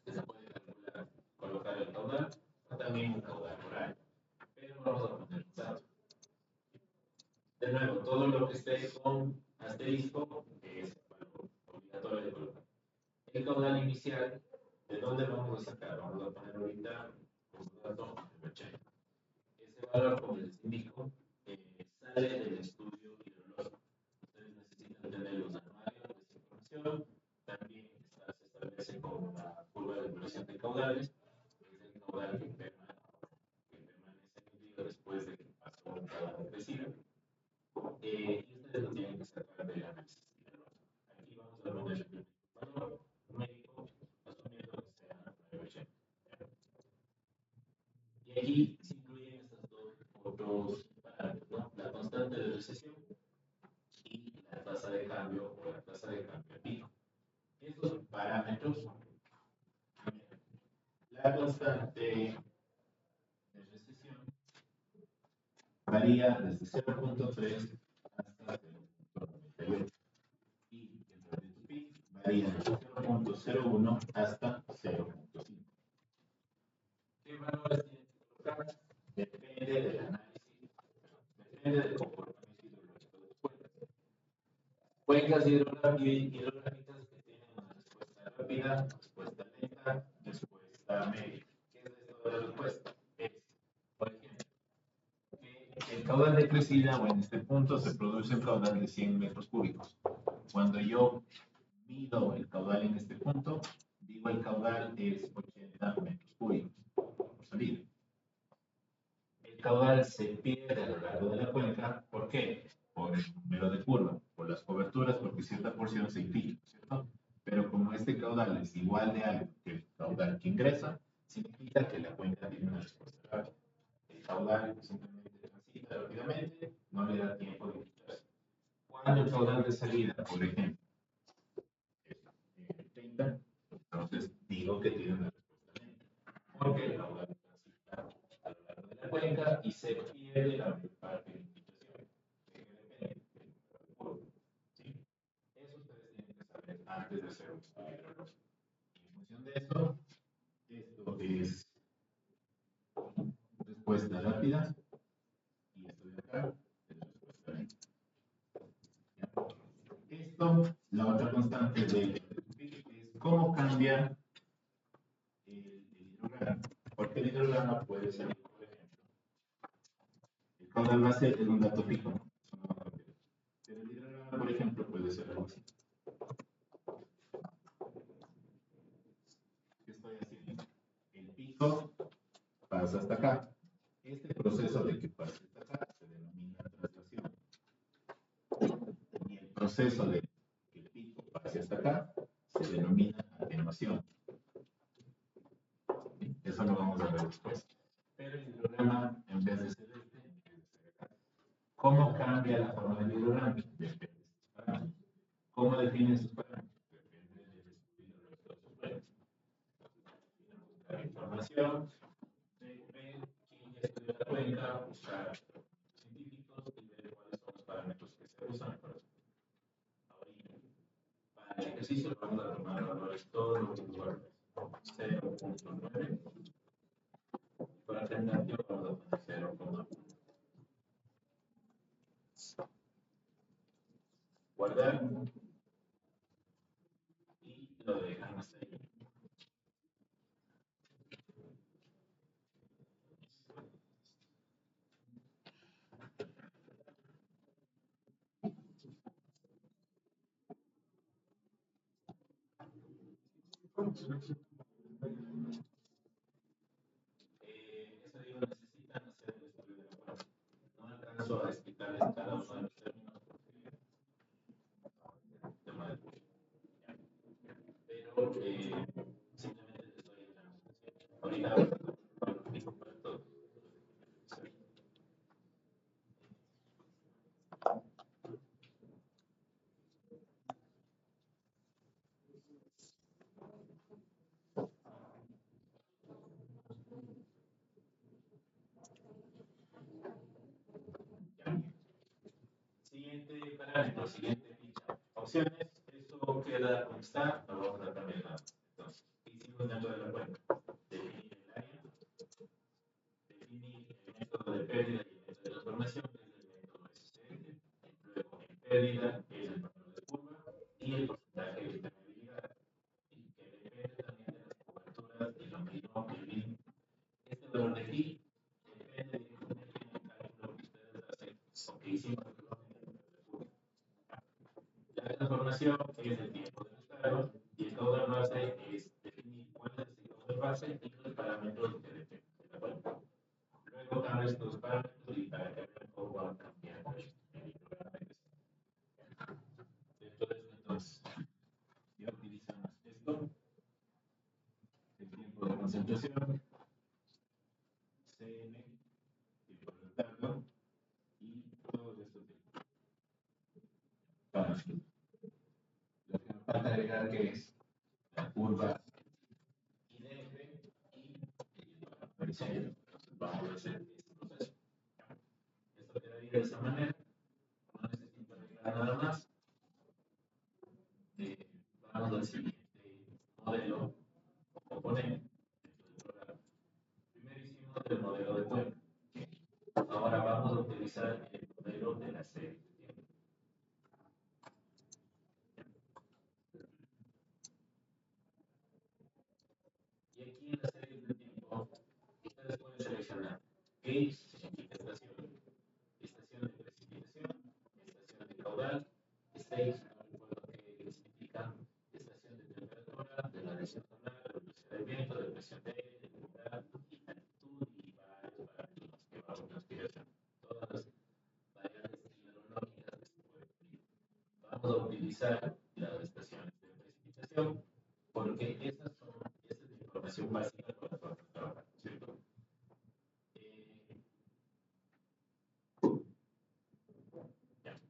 que se puede calcular, colocar el caudal, o también un caudal por año. Pero vamos a poner un dato. De nuevo, todo lo que esté con asterisco es valor obligatorio de colocar. El el caudal inicial, ¿de dónde lo vamos a sacar? Vamos a poner ahorita como dato el 80. Ese valor, como les indico, sale del estudio hidrológico. Ustedes necesitan tener los anuarios de esa información. También se establece como la curva de evolución de caudales, que es el caudal que permanece en el río después de que pasó un caudal crecido. Y ustedes lo tienen que sacar del análisis hidrológico. Aquí vamos a poner el valor numérico, asumiendo que sea 980. Y aquí se incluyen estos dos otros parámetros, ¿no? La constante de recesión y la tasa de cambio o la tasa de cambio pico. Estos parámetros, la constante de recesión varía desde 0.3 hasta 0.98 y el rate of peak varía desde 0.01 hasta 0.5. ¿Qué valores tienen que colocar? Depende del análisis, depende del comportamiento hidrológico de las cuencas. Cuencas hidrográficas que tienen una respuesta rápida, respuesta lenta, respuesta media. ¿Qué es esto de la respuesta? Es, por ejemplo, que el caudal de crecida, o en este punto se produce un caudal de 100 metros cúbicos. Cuando yo mido el caudal en este punto, digo el caudal es 80 metros cúbicos por salida. El caudal se pierde a lo largo de la cuenca, ¿por qué? Por el número de curva, por las coberturas, porque cierta porción se infiltra, ¿cierto? Pero como este caudal es igual de alto que el caudal que ingresa, significa que la cuenca tiene una respuesta rápida. El caudal simplemente transita rápidamente, no le da tiempo de infiltrarse. Cuando el caudal de salida, por ejemplo, es 30, entonces digo que tiene una respuesta lenta, porque el caudal transita a lo largo de la cuenca y se pierde la mayor parte de la infiltración, que depende del número de curva. ¿Sí? Eso ustedes tienen que saber antes de hacer un estudio hidrológico. En función de eso, esto es respuesta rápida y esto de acá es respuesta lenta. Esto, la otra constante de es cómo cambia el hidrograma. Porque el hidrograma puede ser, por ejemplo, el caudal base es un dato fijo, ¿no? Eso no va a cambiar. Pero el hidrograma, por ejemplo, puede ser algo así. ¿Qué estoy haciendo? El pico pasa hasta acá. Este proceso de que pase hasta acá se denomina traslación. Y el proceso de que el pico pase hasta acá se denomina atenuación. Eso lo vamos a ver después. Pero el hidrograma, en vez de ser este, en vez de ser acá. ¿Cómo cambia la forma del hidrograma? Depende de sus parámetros. ¿Cómo define sus parámetros? Depende del estudio de los datos buenos. Buscar información, ver quién ya estudió la cuenca, buscar científicos y ver cuáles son los parámetros que se usan para eso. Ahorita, para el ejercicio vamos a tomar valores todos los iguales. 0.9. Para alternativo vamos a poner 0.1. Guardar y lo dejan hasta ahí. Eso digo, necesitan hacer el estudio de la cuenta. No alcanzo a explicarles cada uno de los términos porque tema de curso. Pero simplemente les doy el demostración. Ahorita lo explico para todos. Siguiente parámetro, siguiente ficha. Opciones, eso queda como está, lo vamos a cambiar nada. Entonces, ¿qué hicimos dentro de la cuenta? Definir el área, definir el método de pérdida y el método de transformación, que es el método SCL. Luego, en pérdida, es el patrón de curva y el porcentaje de permeabilidad, que estimación es el tiempo de descargo y el caudal base es definir cuál es el caudal base y los parámetros que dependen de la cuenta. Luego cambias estos parámetros y para que vean cómo van cambiando el programa de gestión. Entonces, ya utilizamos esto, el tiempo de concentración, CN, tiempo de retardo y todos estos parámetros. Lo que nos falta agregar que es la curva IDF y la apariencia. Entonces vamos a hacer este proceso. Esto quedaría de esa manera. No necesito arreglar nada más. Vamos al siguiente modelo o componente dentro del programa. Primero hicimos el modelo de cuenta. Ahora vamos a utilizar el modelo de la serie de tiempo. Y aquí en la serie de tiempo, ustedes pueden seleccionar gauge, significa estación, estación de precipitación, estación de caudal, stage, no recuerdo qué significa, estación de temperatura, de la presión solar, de velocidad del viento, de presión de aire, de humedad y altitud y varios parámetros más que vamos a explicación. Todas las variables hidrológicas que se pueden medir. Vamos a utilizar las estaciones de precipitación porque esa es la información básica con la cual trabajar, ¿cierto? Ya.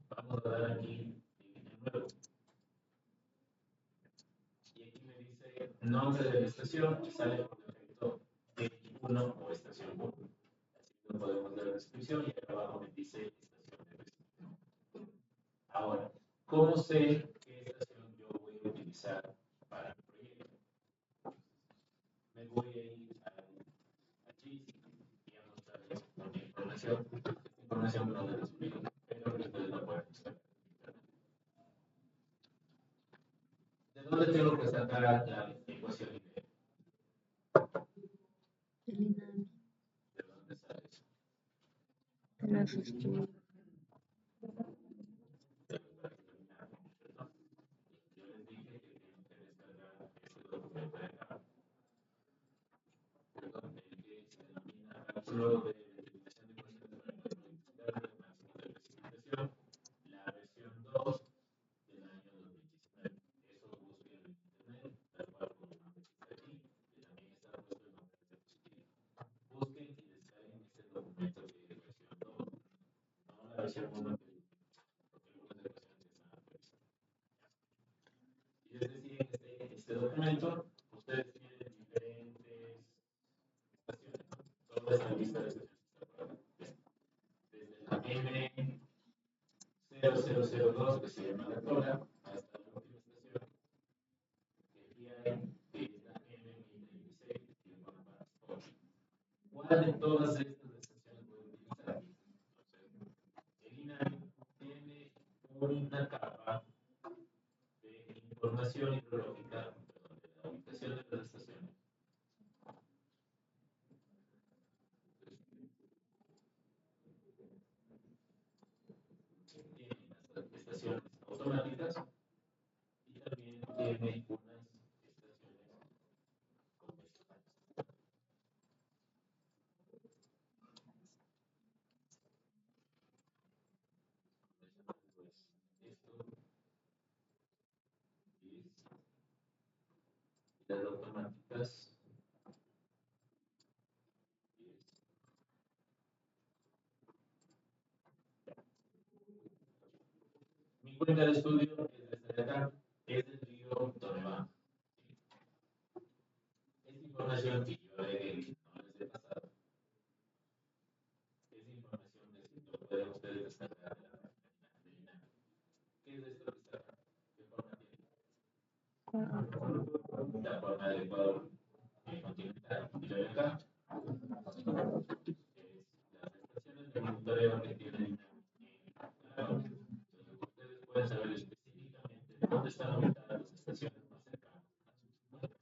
Vamos a dar aquí en nuevo. Y aquí me dice nombre de la estación y sale por defecto T1 o estación 1. Así que podemos dar la descripción y acá abajo me dice estación de precipitación. Ahora, ¿cómo sé qué estación yo voy a utilizar para el proyecto? Me voy a ir a GIS y a mostrarles una información. Esta información no la explico, pero ustedes la pueden buscar. ¿De dónde tengo que sacar la ecuación IDF? El INAMI. ¿De dónde sale eso? De los estudios. Yo les dije que tienen que descargar este documento de acá, perdón, el que se denomina Archivo de Determinación de Ecuaciones para calcular el máximo de precipitación, la versión 2 del año 2019. Eso busquen en internet, tal cual como lo está aquí, y también está puesto el nombre de diapositiva. Busquen y descarguen este documento de versión 2, no la versión 1 porque algunas ecuaciones están actualizadas. Y es decir, en este documento, ustedes tienen diferentes estaciones, ¿no? Toda esta lista de estaciones está por acá. Desde la M0002, que se llama la Tora, hasta la última estación, que aquí hay, que es la M1036, que es Bonaparte 8. ¿Cuál de todas estas estaciones voy a utilizar? Entonces, el INAMI tiene una capa de información hidrológica, perdón, de la ubicación de las estaciones. Tiene unas estaciones automáticas y también tiene unas estaciones convencionales. Pues esto es, y las automáticas es, mi cuenta de estudio es esta de acá, es del río Tonebán. Esta información que yo agregué, no les he pasado, es información que lo pueden ustedes descargar de la página de INAMI. ¿Qué es esto que está acá? ¿Qué forma tiene? La forma del Ecuador continental. Y lo de acá es las estaciones de monitoreo que tienen claro. Entonces, ustedes pueden saber específicamente dónde están ubicadas las estaciones más cercanas a sus puentes.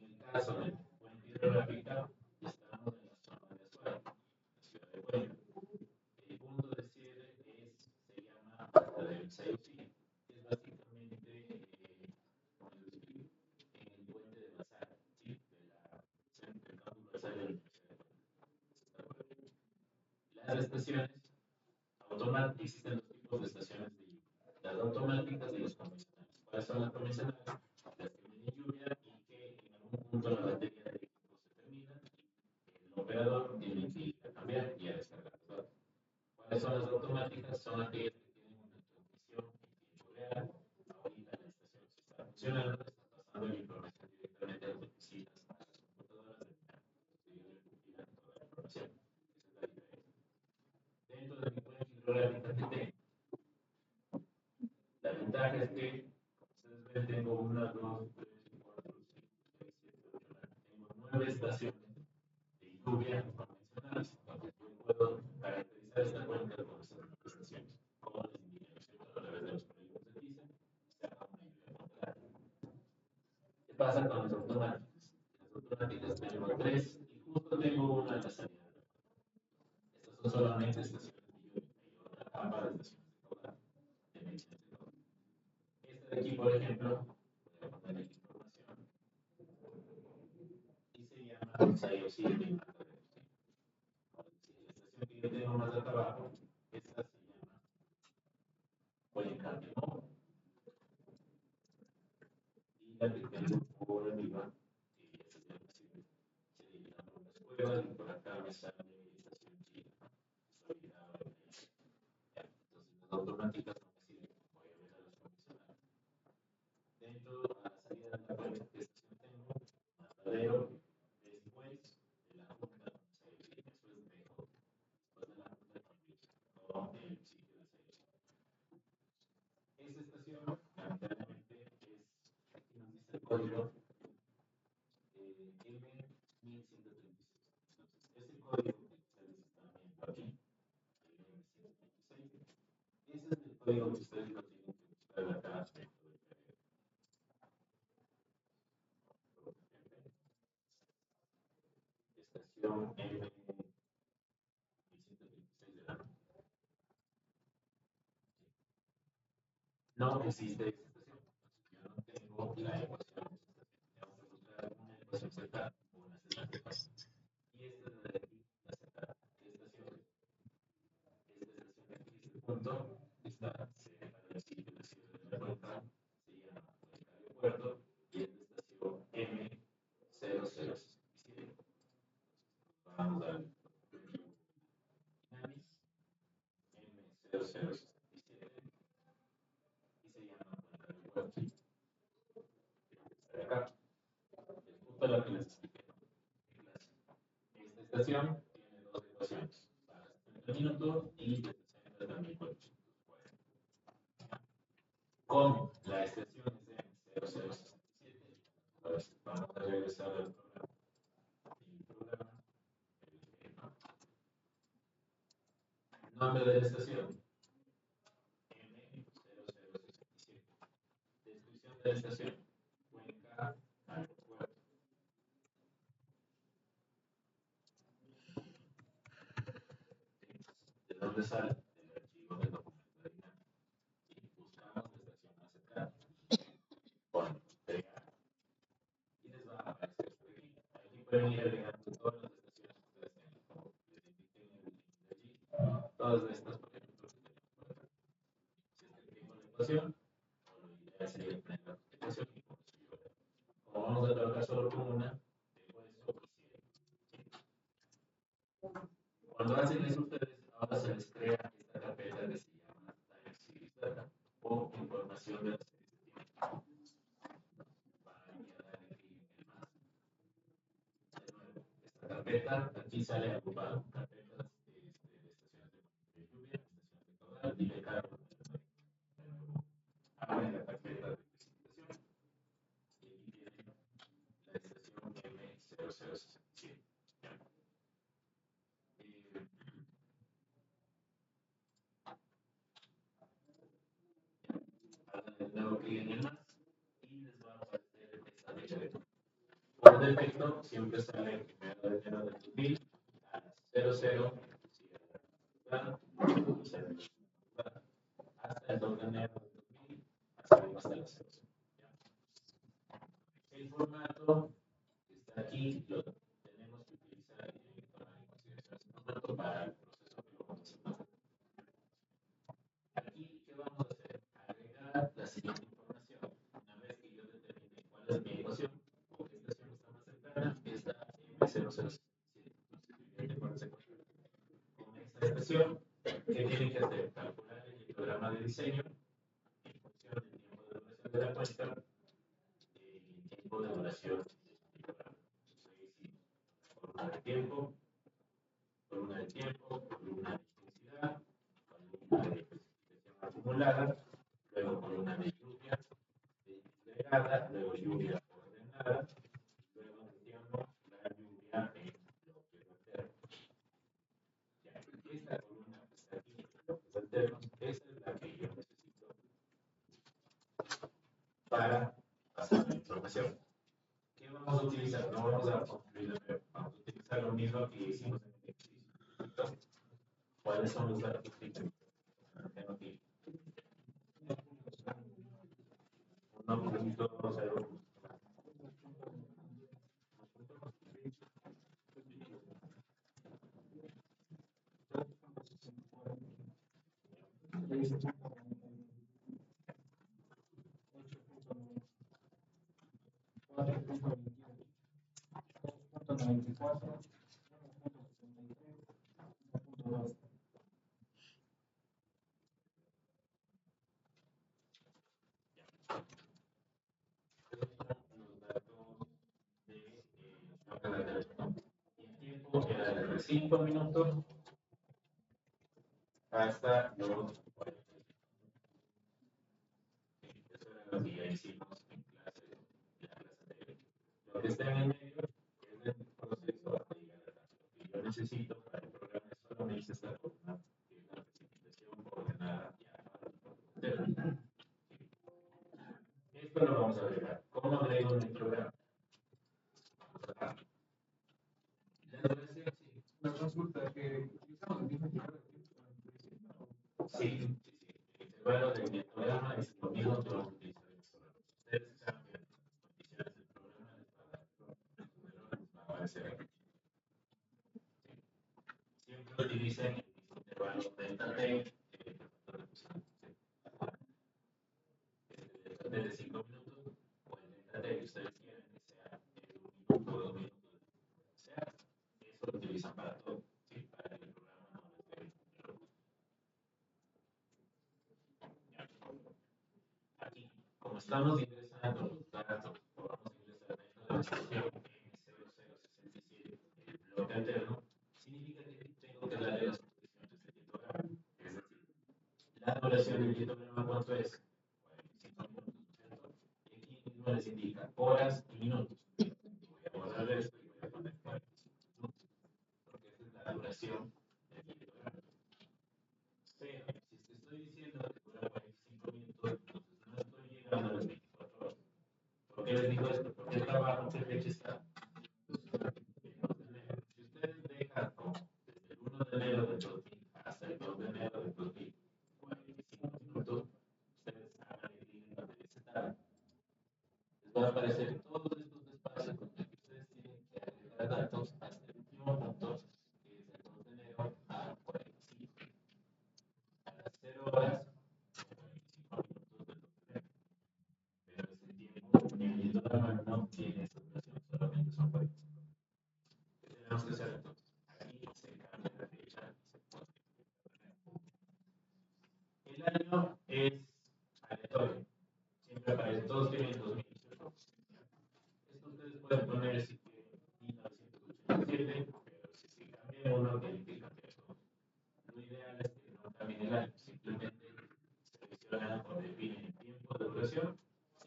En el caso de Cuenca Hidrográfica, estamos en la zona de Azuay, la ciudad de Cuenca. El punto de cierre se llama Hasta del Sayucí, es estaciones existen dos tipos de estaciones de lluvia, las automáticas y las convencionales. ¿Cuáles son las convencionales? Las que miden lluvia y que en algún punto la batería de equipo se termina y el operador tiene que ir a cambiar y a descargar los datos. ¿Cuáles son las automáticas? Son aquellas que tienen una transmisión en tiempo real. Ahorita la estación se está funcionando, está pasando la información directamente a las oficinas, a las computadoras del compilar toda la información. Esa es la diferencia. Dentro de mi cuenca hidrográfica que tengo, la ventaja es que, como ustedes ven, tengo 1, 2, 3, 4, 5, 6, 7, 8, 9. Tengo 9 estaciones de lluvia convencionales. Entonces, yo puedo caracterizar esta cuenca con estas 9 estaciones. Como les indiqué, ¿no es cierto? A través de los polígonos de TISA, se haga una lluvia controlada. ¿Qué pasa con las automáticas? Las automáticas tengo 3 y justo tengo una en la salida. Estas son solamente estaciones de lluvia. Hay otra capa de estaciones de caudal. Esta de aquí, por ejemplo, voy a poner aquí información y se llama SAIO7 y mata de los tiempos. La estación que yo tengo más acá abajo, esta se llama Cuenca Memo, y la que tengo por arriba, esta se llama se divide por las cuevas y por acá me sale estación Chile. Entonces las automáticas no me sirven, voy a ver a las convencionales. Dentro a la salida de la cuenca, ¿qué estación tengo? Matadero, después de la junta, eso es mejor. Después de la junta con el sitio de salida. Esa estación, lamentablemente, aquí nos dice el código M1136. Entonces, ese código que ustedes están viendo aquí, el M1136, ese es el código que ustedes lo tienen que buscar acá dentro del PDB. Estación M1136 de la no existe esta estación. Yo no tengo la ecuación de esta estación. Tengo que buscar una ecuación Z o una Z. Y esta es la de aquí, la Z. ¿Qué estación es? Esta estación de aquí, este punto, está cerca del sitio de cierre de la cuenca, se llama Cuenca Aeropuerto y es la estación M0067. Vamos a ver. Dinamis M0067 y se llama Cuenca Aeropuerto. Está acá. Es justo lo que les expliqué en clase. Esta estación tiene dos ecuaciones, para 70 minutos y de 60 también por 840. Con la estación es de 0067. Entonces, vamos a regresar al programa. Nombre de la estación M0067. Descripción de la estación Cuenca Aeropuerto. ¿De dónde sale? Del archivo del documento de dinámica. Y buscamos la estación más cercana. Ponemos pegar y les va a aparecer esto de aquí. Aquí pueden ir agregando todas las estaciones que ustedes tengan, como les indiqué en el link de allí. Todas estas, por ejemplo, que tenemos por acá. Si es que tengo la ecuación, lo ideal sería tener la ecuación y con eso yo. Como vamos a trabajar solo con una, dejo esto y cierro. Cuando hacen eso ustedes, ahora se les crea esta carpeta que se llama Time Series Data o información de las series de tiempo. Van a darle clic en el más. De nuevo, esta carpeta, aquí sale agrupado carpetas de estaciones de lluvia, estaciones de caudal y de carga. De nuevo, abren la carpeta de precipitación y aquí tienen la estación M0067. Hagan de nuevo clic en el más y les va a aparecer esta fecha de tiempo. Por defecto, siempre sale el 1 de enero del 2000 a las 00, hasta el 2 de enero del 2000, hasta las 00. El formato que está aquí lo tenemos que utilizar y tienen que tomar en consideración este formato para el proceso que lo vamos a hacer. 007. Con esta expresión, ¿qué tienen que hacer? Calcular el histograma de diseño en función del tiempo de duración de la cuenta y el tiempo de duración del histograma. Columna de tiempo, columna de tiempo, columna de intensidad, columna de precipitación acumulada, luego columna de lluvia disgregada, luego lluvia ordenada, luego menciono la lluvia en bloques alternos. Ya, esta columna que está aquí en bloques alternos, esa es la que yo necesito para pasar la información. ¿Qué vamos a utilizar? No vamos a construir de nuevo, vamos a utilizar lo mismo que hicimos en el ejercicio. Entonces, ¿cuáles son los datos que tengo aquí? 1.0. El tiempo era desde 5 minutos hasta los 40. Eso era lo que ya hicimos en la clase anterior. Lo que está en el medio es el proceso hasta llegar a tanto. Lo que yo necesito para el programa es solamente esta columna, que es la precipitación ordenada y alterna. Esto lo vamos a agregar. ¿Cómo agrego en el programa? La duración, sí. Una consulta que utilizamos el mismo intervalo de tiempo. Sí. El intervalo del programa es lo mismo que vamos a utilizar en el programa. Ustedes cambian las condiciones del programa, les va a aparecer aquí. Siempre utilicen el mismo intervalo delta T, delta T de 5 minutos, o el delta T que ustedes quieran que sea de 1 minuto, 2 minutos, sea, eso lo utilizan para todo, ¿sí? Para que el programa no les dé error. Aquí, como estamos ingresando los datos, o vamos a ingresar dentro de la estación M0067, el bloque alterno, significa que tengo que darle las posiciones del histograma. Es decir, la duración del histograma, ¿cuánto es? 45 minutos, ¿cierto? Y aquí mismo les indica horas y minutos. Voy a borrar esto y voy a poner 45 minutos, porque esa es la duración del histograma. Pero si te estoy diciendo que dura 45 minutos, entonces no estoy llegando a las 24 horas. ¿Por qué les digo esto? Porque el trabajo, ¿qué fecha está? El 2 de enero. Si ustedes dejan desde el 1 de enero del 2000 hasta el 2 de enero del 2000, 45 minutos, ustedes hagan el clic en donde dice tab. Les va a aparecer todos estos espacios con los que ustedes tienen que agregar datos hasta el último punto, que es el 2 de enero a 45. A las 0 horas, 45 minutos del 2 de enero. Pero ese tiempo, el histograma no tiene esa duración, solamente son 45. ¿Qué tenemos que hacer entonces? Aquí se cambia la fecha y se pone el año es aleatorio. Siempre aparece, todos tienen 2000, ¿cierto? Esto ustedes pueden poner si quieren 1987, pero si cambian uno, tienen que cambiar todo. Lo ideal es que no cambien el año, simplemente seleccionan o definen el tiempo de duración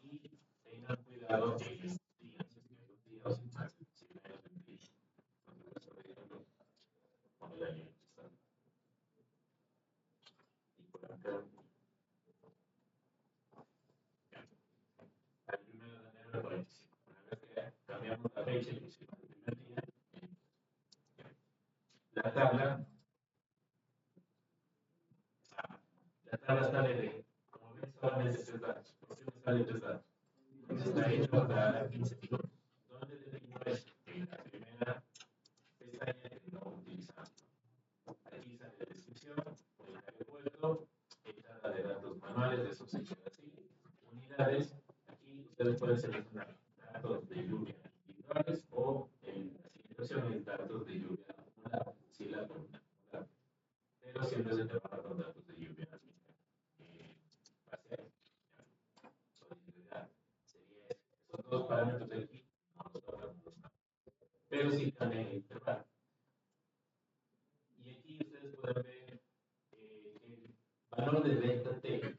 y tengan cuidado que los días, si es que los días más, si menos de 1000. Entonces, por ejemplo, con el año que está. Y por acá, al 1 de enero del 45. Una vez que cambiamos la fecha y pusimos el primer día, la tabla está de, como ven, solamente 3 datos. ¿Por qué me sale 3 datos? Porque está hecho cada 15 minutos. ¿Dónde defino esto? En la primera pestaña que no utilizamos. Aquí sale la descripción, el aeropuerto, entrada de datos manuales, eso se queda así. Unidades, aquí ustedes pueden seleccionar datos de lluvia individuales o en la siguiente opción es parámetros de aquí no los tocan, pero sí cambian el intervalo. Y aquí ustedes pueden ver el valor de delta T,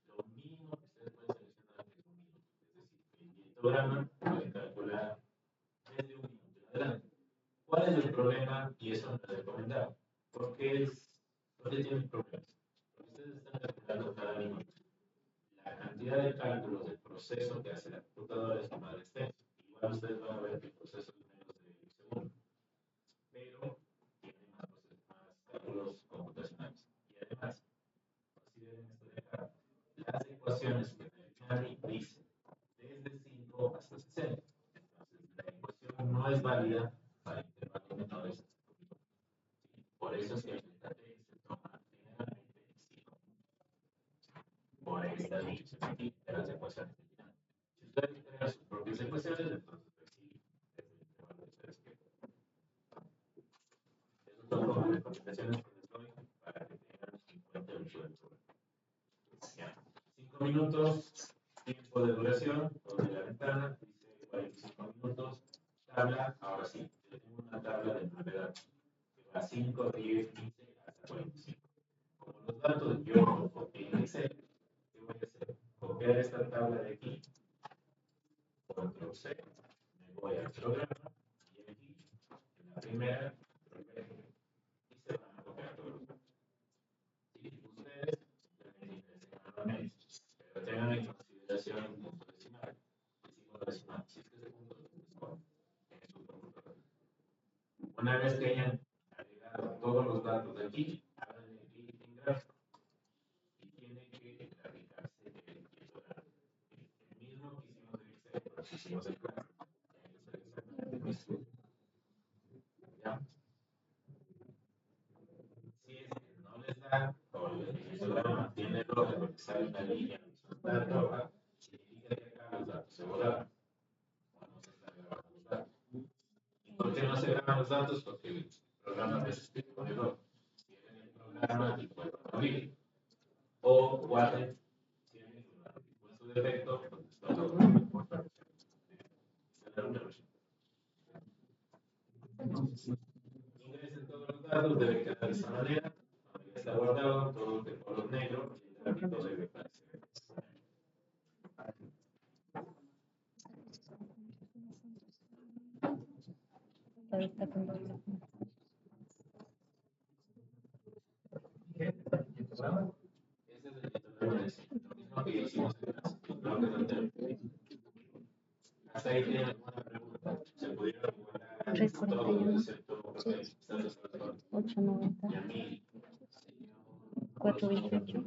lo mínimo que ustedes pueden seleccionar es un minuto. Es decir, el histograma puede calcular desde un minuto en adelante. ¿Cuál es el problema? Y eso no es recomendable. ¿Por qué tienen problemas? Porque ustedes están calculando cada minuto. La cantidad de cálculos del proceso que hace la computadora es más extensa. Igual ustedes van a ver que el proceso es menos de un segundo, pero tiene más cálculos computacionales. Y además, consideren esto de acá, las ecuaciones que en el final dicen desde 5 hasta 60. Entonces, la ecuación no es válida para intervalos menores hasta 5. Por eso es que el delta T se toma generalmente 5. Por esta división aquí de las ecuaciones del final. Si ustedes crean sus propias ecuaciones, entonces pues sí, desde el intervalo de ustedes que esas son como recomendaciones que les doy para que tengan en cuenta el uso del programa. Ya. 5 minutos, tiempo de duración, sobre la ventana, dice 45 minutos, tabla, ahora sí, yo tengo una tabla de brevedad que va 5, 10, 15 hasta 45. Como los datos yo los copié en Excel, ¿qué voy a hacer? Copiar esta tabla de aquí, control C, me voy al programa y aquí, en la primera, y se van a copiar todos los datos. Si ustedes simplemente ingresen manualmente, pero tengan en consideración el punto decimal, el signo decimal, si es que ese punto es en su computadora. Una vez que hayan agregado todos los datos de aquí, hagan el clic en gráfico y tiene que graficarse el histograma. El mismo que hicimos en Excel, pero que hicimos en gráfico. ¿Ya? Si es que no les da, o el histograma tiene roja porque sale una línea horizontal roja, significa que acá los datos se volaron. O no se están grabando los datos. ¿Y por qué no se graban los datos? Porque el programa a veces te pone error. Cierren el programa y vuelvan a abrir. O guarden, cierren el programa y con su defecto, pues está la versión. Ingresen todos los datos, debe quedar de esa manera. Cuando ya está guardado, todo de color negro y el gráfico debe aparecer. Ahorita con doble. Ese es el histograma de sí. Lo mismo que hicimos en los bloques anteriores. Hasta ahí tienen alguna pregunta. Se pudieron igualar todos, 341. excepto Estados Unidos 890. y a mí. 428.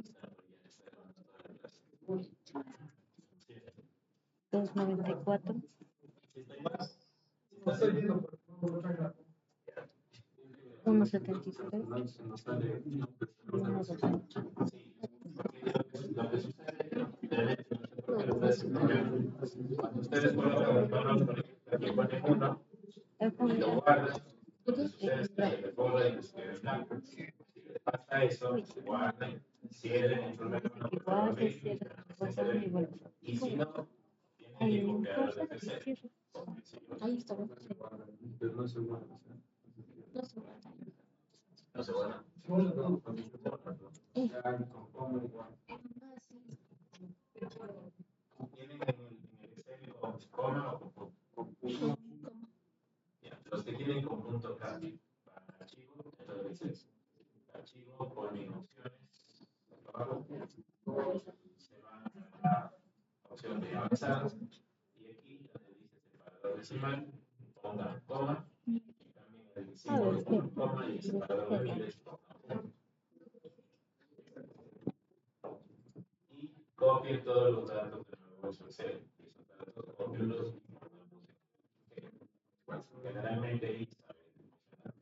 294. No estoy viendo por favor. 176. Nos sale 128. Lo que sucede, realmente, no sé por qué lo puedes poner. Cuando ustedes colocan el valor, por ejemplo, aquí ponen 1 y lo guardan, lo que sucede es que se les borra y les queda en blanco. Si les pasa eso, guarden, cierren el programa, no por favor, y si no, tienen que copiarlo desde cero. Ahí está. Pero no se guarda. No se guarda. Tienen en el Excel con coma o con punto. Los que tienen con punto cambio van a archivo, entonces dices archivo, ponen opciones, abajo, se van a la opción de avanzadas y aquí donde dice separador decimal, pongan coma y cambien el símbolo por coma y el separador de miles pongan punto. Y copien todos los datos de nuevo en su Excel. Esos datos, copienlos y guárdenlos en generalmente ahí saben funcionar.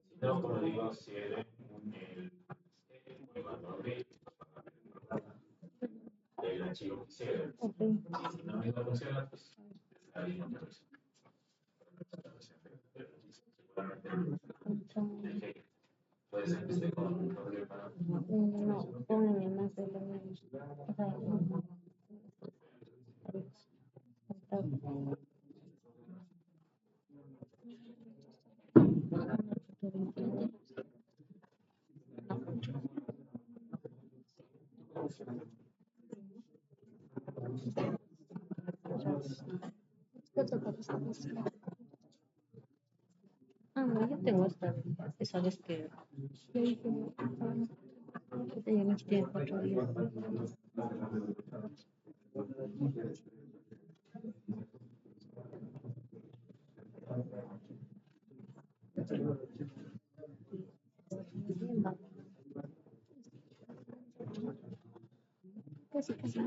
Si no, como digo, cierren el vuelvan a abrir el archivo que cierren. Y si no mismo funciona, pues está bien otra vez. Seguramente puede ser que esté con un problema. No, pónganle más de lo menos. O sea, no. Ah, no, yo tengo esta. Esa vez que tenía mis tiempos 4 días. Casi, casi.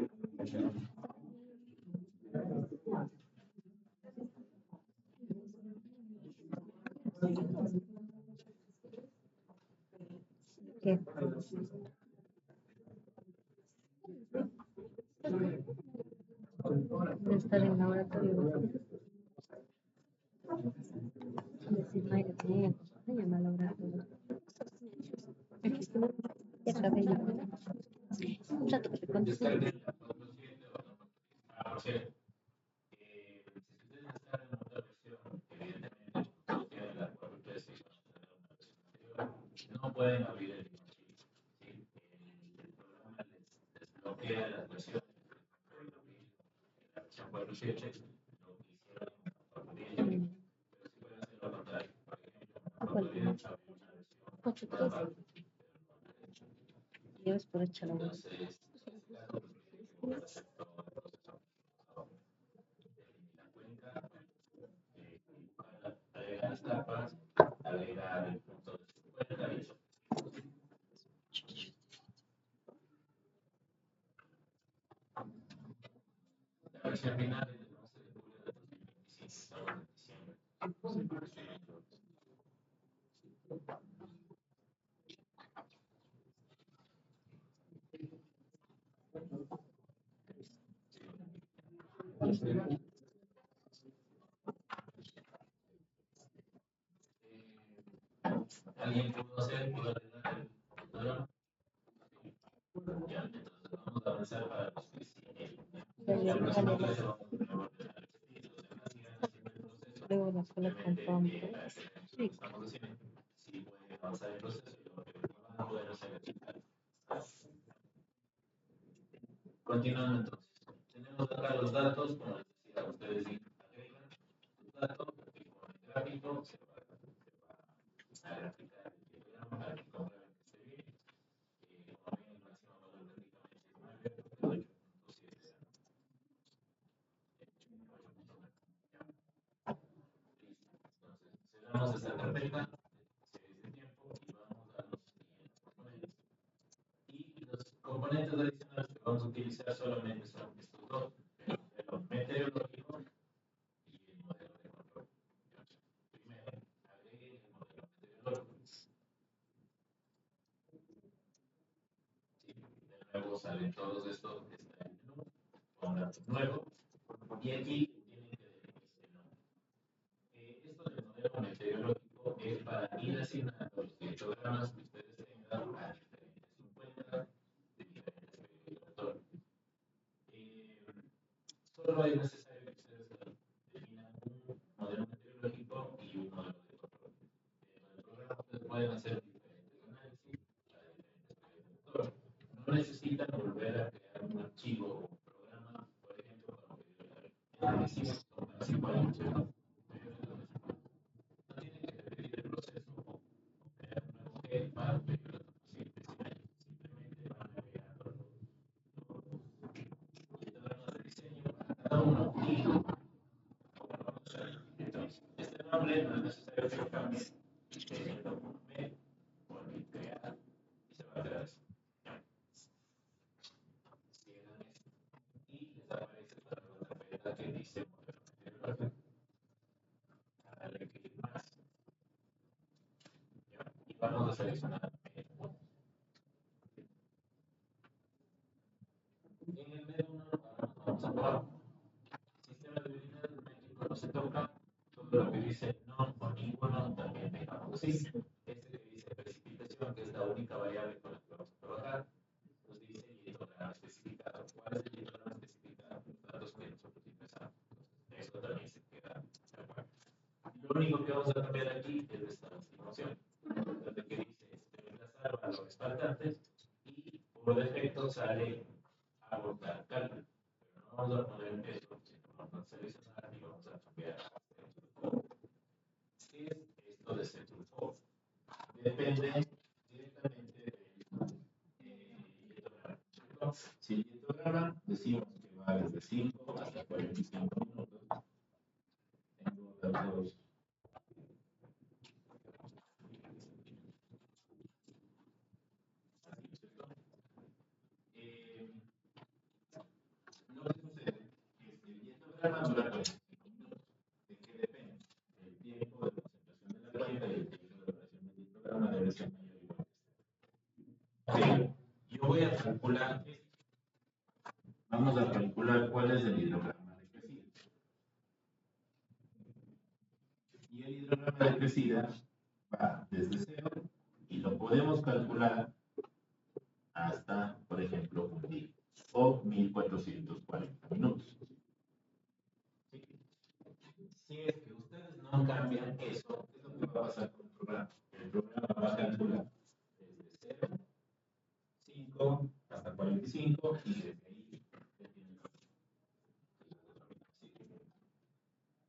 ¿Qué? De estar en laboratorio. Decir, Mayra, tenía que llamar al laboratorio. Aquí está. Ya acabé ya. Un rato que te contesto. Descarguen la 4.7 o la 4.7. Ah, por cierto, si ustedes descargan otra versión, evidentemente, todos tienen la 4.3 y van a tener una versión anterior, no pueden abrir el archivo. ¿Sí? El programa les bloquea las versiones. La versión 4.7 lo que hicieron en 4.10, pero sí pueden hacer lo contrario. Por ejemplo, cuando vienen a abrir una versión, 8-3. Yo es por echar la entonces, en este caso, voy a hacer todo el proceso. La cuenca, agregar las tapas, agregar el punto de su cuenca y eso. La versión final es del 11 de julio de 2025, estamos en diciembre. ¿Alguien pudo arreglar el computador? Ya, entonces vamos a avanzar para los que sí. La próxima clase vamos a ordenar el estilo, los demás sigan haciendo el proceso. Luego la escuela compramos. Sí. Estamos haciendo, si pueden avanzar el proceso y lo que van a poder hacer es continuando entonces. Tenemos acá los datos, como les decía, ustedes agregan sus datos, tipo en gráfico, se va a graficar el diagrama para que comprueben que esté bien. Como ven, el máximo valor prácticamente es 9, porque 8.7 era 8.9. Listo. Entonces, cerramos esta carpeta, series de tiempo y vamos a los siguientes componentes. Y los componentes adicionales que vamos a utilizar solamente son estos dos, el modelo meteorológico y el modelo de control. Primero, agregue el modelo meteorológico. Sí, de nuevo salen todos estos, está el menú, pongan nuevo y aquí tienen que definir el nombre. Esto del modelo meteorológico es para ir asignando los pictogramas que ustedes tengan a diferentes subcuentas de diferentes periodos. Solo es necesario que ustedes definan un modelo meteorológico y un modelo de control. En el programa ustedes pueden hacer diferentes análisis para diferentes periodos de control. No necesitan volver a crear un archivo o un programa, por ejemplo, para medir el recibo para 5 años. No tienen que repetir el proceso o crear un nuevo gel para periodos siguientes años. Simplemente van agregando los programas de diseño para cada uno y lo vamos a hacer. Entonces, este nombre no es necesario que lo cambie. Lo pone, pone crear y se va a crear eso. Cierran esto y les aparece la nueva carpeta que dice modelo meteorológico. Dale clic más. Y vamos a seleccionar el 1. En el menú 1 vamos a probar. Sistema de unidades de México no se toca. Todo lo que dice no o ninguno también dejamos así. Este que dice precipitación, que es la única variable con la que vamos a trabajar, nos dice el histograma especificado. ¿Cuál es el histograma especificado? Los datos que nosotros ingresamos. Entonces, eso también se queda de acuerdo. Lo único que vamos a cambiar aquí es esta estimación, donde que dice reemplazar valores faltantes y por defecto sale abortar cálculo. Pero no vamos a poner peso, vamos a seleccionar y vamos a cambiar. ¿Qué es esto de set to? Depende directamente del dietograma. Si el dietograma decimos que va desde 5 hasta 45 minutos, tengo datos. Lo que sucede es que el dietograma dura 45 minutos. ¿De qué depende? El tiempo de concentración de la cuenta y el tiempo de duración del dietograma debe ser mayor o igual que este. Yo voy a calcular esto. Vamos a calcular cuál es el hidrograma de crecida. Y el hidrograma de crecida va desde 0 y lo podemos calcular hasta, por ejemplo, un día o 1440 minutos. ¿Sí? Si es que ustedes no cambian eso, ¿qué es lo que va a pasar con el programa? El programa va a calcular desde 0, 5 hasta 45 y desde ahí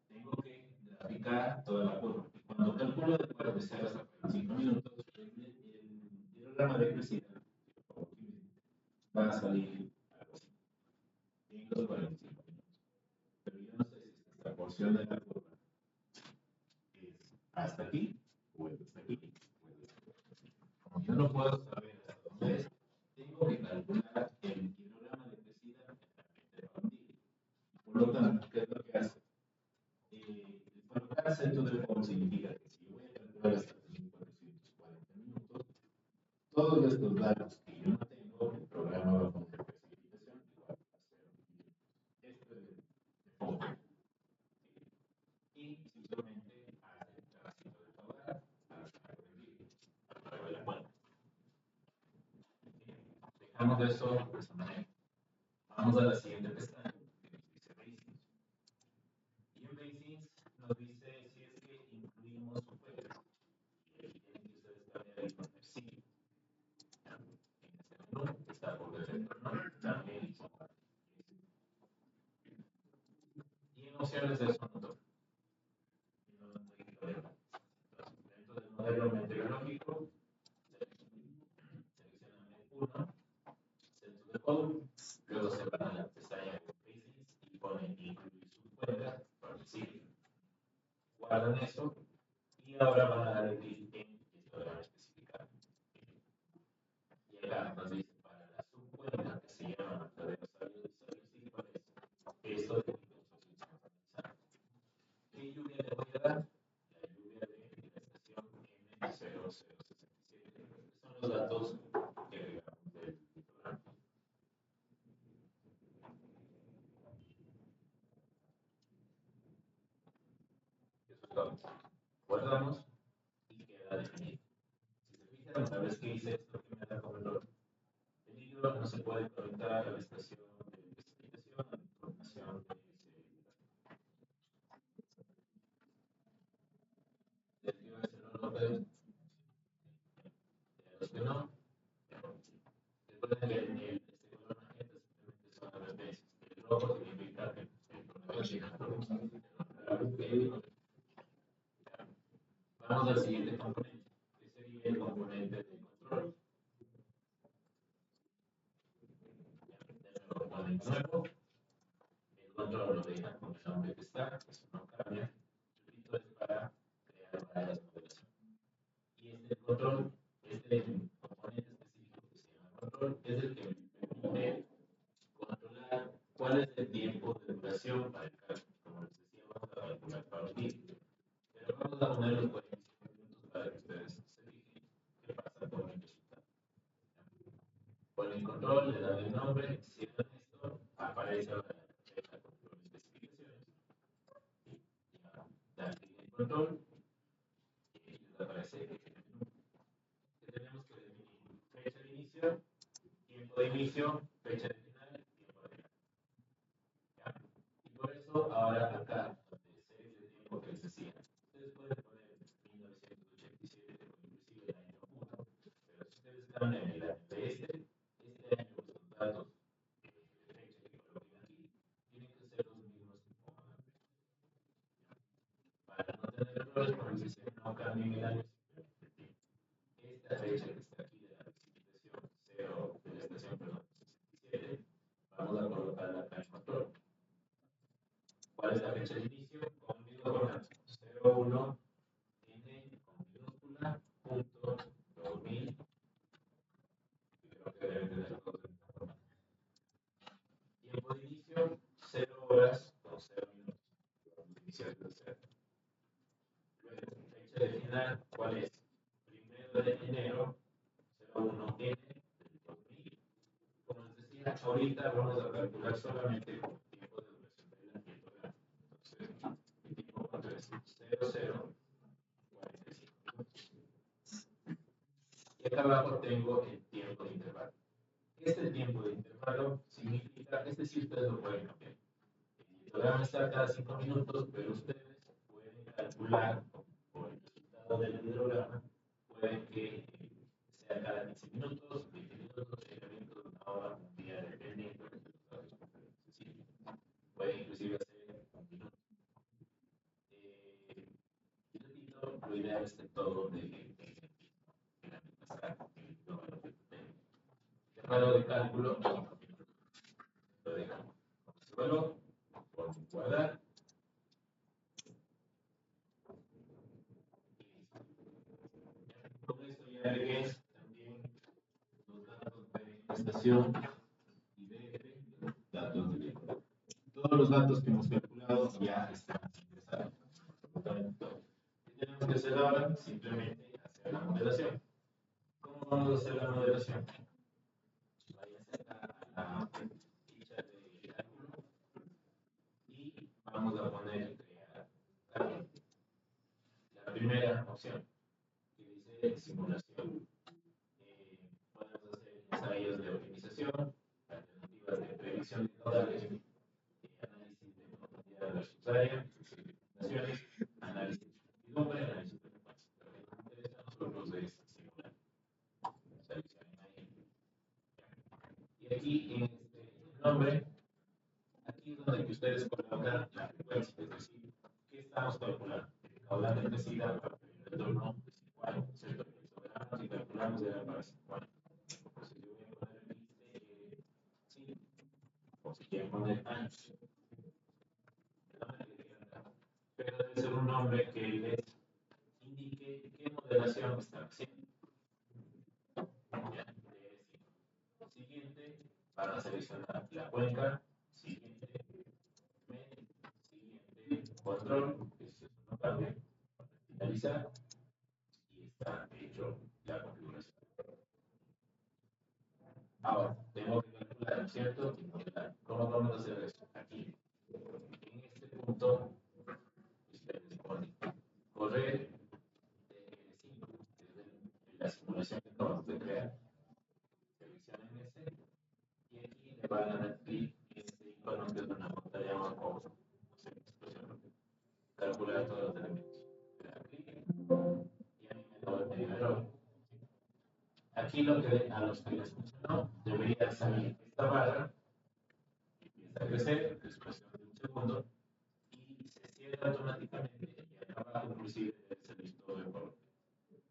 tengo que graficar toda la curva. Y cuando calculo de 0 hasta 45 minutos, el diagrama de crecida va a salir algo así, en los 45 minutos. Pero yo no sé si esta porción de la curva es hasta aquí o es hasta aquí. Como yo no puedo saber hasta dónde es, tengo que calcular el diagrama de crecida en la mente partida. Por lo tanto, ¿qué es lo que hace? Colocar centro de forma significa que si yo voy a calcular hasta 1440 minutos, todos estos datos que yo no tengo, el programa va a poner precipitación igual a 0 minutos. Esto es de fondo. Y simplemente hace el tracito de caudal a través de la cuenta. Dejamos eso de esa manera. Vamos a la siguiente pestaña, que nos dice Basins. Y en Basins nos dice si es que incluimos subcuentas. Y aquí tienen que ustedes cambiar y poner sí. En este menú está por defecto, no, también hizo. Y en opciones de eso no toca. Y no lo modificaremos. Entonces, dentro del modelo meteorológico, seleccionan el 1, centro de code, luego se van a la pestaña de Basins y ponen incluir subcuentas para el sitio. Guardan eso y ahora van a dar el clic en histograma especificado. Y acá nos dice para la subcuenta que se llama matadero sabios esto de ¿qué lluvia le voy a dar? La lluvia de la estación M0067. Son los datos que agregamos del programa. Eso es todo. Guardamos y queda definido. Si se fijan, una vez que hice esto, que me da como error. El hilo no se puede conectar a la estación de investigación o de información de ese. Les digo ese no lo pueden. Los que no. Recuerden que este color magenta simplemente son advertencias. El rojo significa que el problema llega. Vamos al siguiente componente, que sería el componente de control. De nuevo, ponen nuevo. El control lo dejan con el nombre que está, eso no cambia. Repito, es para crear variables de modelación. Y este control, este componente específico que se llama control, es el que me permite controlar cuál es el tiempo de duración para el cálculo. Como les decía, vamos a calcular para un día. Pero vamos a poner los 45 minutos para que ustedes se fijen qué pasa con el resultado. Ponen control, le dan el nombre, cierran esto, aparece ahora la carpeta control especificaciones. Y ya dan clic en control y les aparece el menú. Que tenemos que definir fecha de inicio, tiempo de inicio, fecha de final, tiempo de final. ¿Ya? Y por eso ahora acá, donde series de tiempo que les decía, ustedes pueden poner 1987 o inclusive el año 1, pero si ustedes cambian el año de este año los datos dice no cambien el año, simplemente el tiempo. Esta fecha que está aquí de la precipitación, 0, de la estación, perdón, 67, vamos a colocarla acá en control. ¿Cuál es la fecha de inicio? Como mismo formato, 01 n con minúscula, punto 2000, creo que deben tener las cosas de esta forma. Tiempo de inicio, 0 horas con 0 minutos. Vamos a iniciar de 0. Luego, fecha de final, ¿cuál es? 1 de enero, 01N del 2000. Como les decía, ahorita vamos a calcular solamente el tiempo de duración del angiograma. Entonces, el tiempo cuánto es 0045 minutos. Y acá abajo tengo el tiempo de intervalo. Este tiempo de intervalo significa, si ustedes lo pueden cambiar. El programa está cada 5 minutos, pero ustedes pueden calcular por el resultado del hidrograma, pueden que sea cada 15 minutos, 20 minutos, 30 minutos, una hora, un día, dependiendo de los resultados que ustedes necesiten. Puede inclusive ser un minuto. Y repito, lo ideal es que todo deje en la misma escala. Intervalo de cálculo, 5 minutos. Lo dejamos como suelo, por guardar. Con esto ya agregué también los datos de estación y de datos de vehículo. Todos los datos que hemos calculado ya están ingresados. ¿Qué tenemos que hacer ahora? Simplemente hacer la modelación. ¿Cómo vamos a hacer la modelación? Váyanse acá a la ficha de cálculo y vamos a poner crear cálculo. La primera opción que dice simulación. Podemos hacer ensayos de optimización, alternativas de predicción de caudales, análisis de profundidad versus área, simulaciones, análisis de incertidumbre, análisis de frecuencia. Lo que nos interesa a nosotros es simular. Seleccionen ahí. Y aquí en este nombre, aquí es donde ustedes colocan la frecuencia, es decir, ¿qué estamos calculando? El caudal de crecida para el retorno de 5 años, ¿cierto? El soberano, si calculamos, era para 5 años. Entonces yo voy a poner aquí 5, o si quieren poner años. El nombre que quieran dar. Pero debe ser un nombre que les indique qué modelación están haciendo. Ya, siguiente, van a seleccionar la cuenca. Siguiente, siguiente, control, que es una parte para finalizar. Y está hecho la configuración. Ahora, tengo que calcular, ¿no es cierto? Y modelar. ¿Cómo vamos a hacer eso? Aquí, en este punto, ustedes ponen correr L5, que es la simulación que acabamos de crear. Seleccionen ese y aquí le van a dar clic en este icono que es una pantalla abajo, no sé, expresión, calcular todos los elementos. Le dan clic y a mí me da el medio error. Aquí a los que les funcionó, debería salir esta barra, empieza a crecer, es cuestión de un segundo, y se cierra automáticamente, y acá abajo inclusive debe salir todo de color.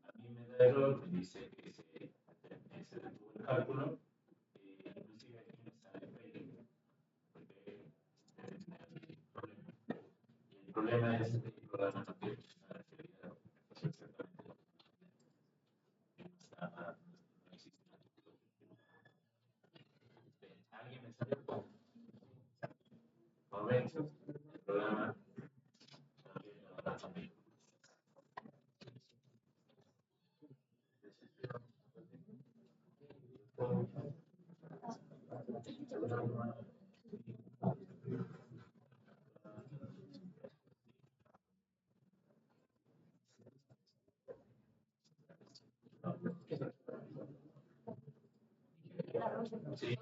A mí me da error, me dice que se detuvo el cálculo, inclusive aquí me sale failing, porque debe tener el problema. Y el problema es que el programa no quiere funcionar en realidad, es exactamente lo que no existe una alguien me salió correcto, el programa no quiere trabajar conmigo. Sí,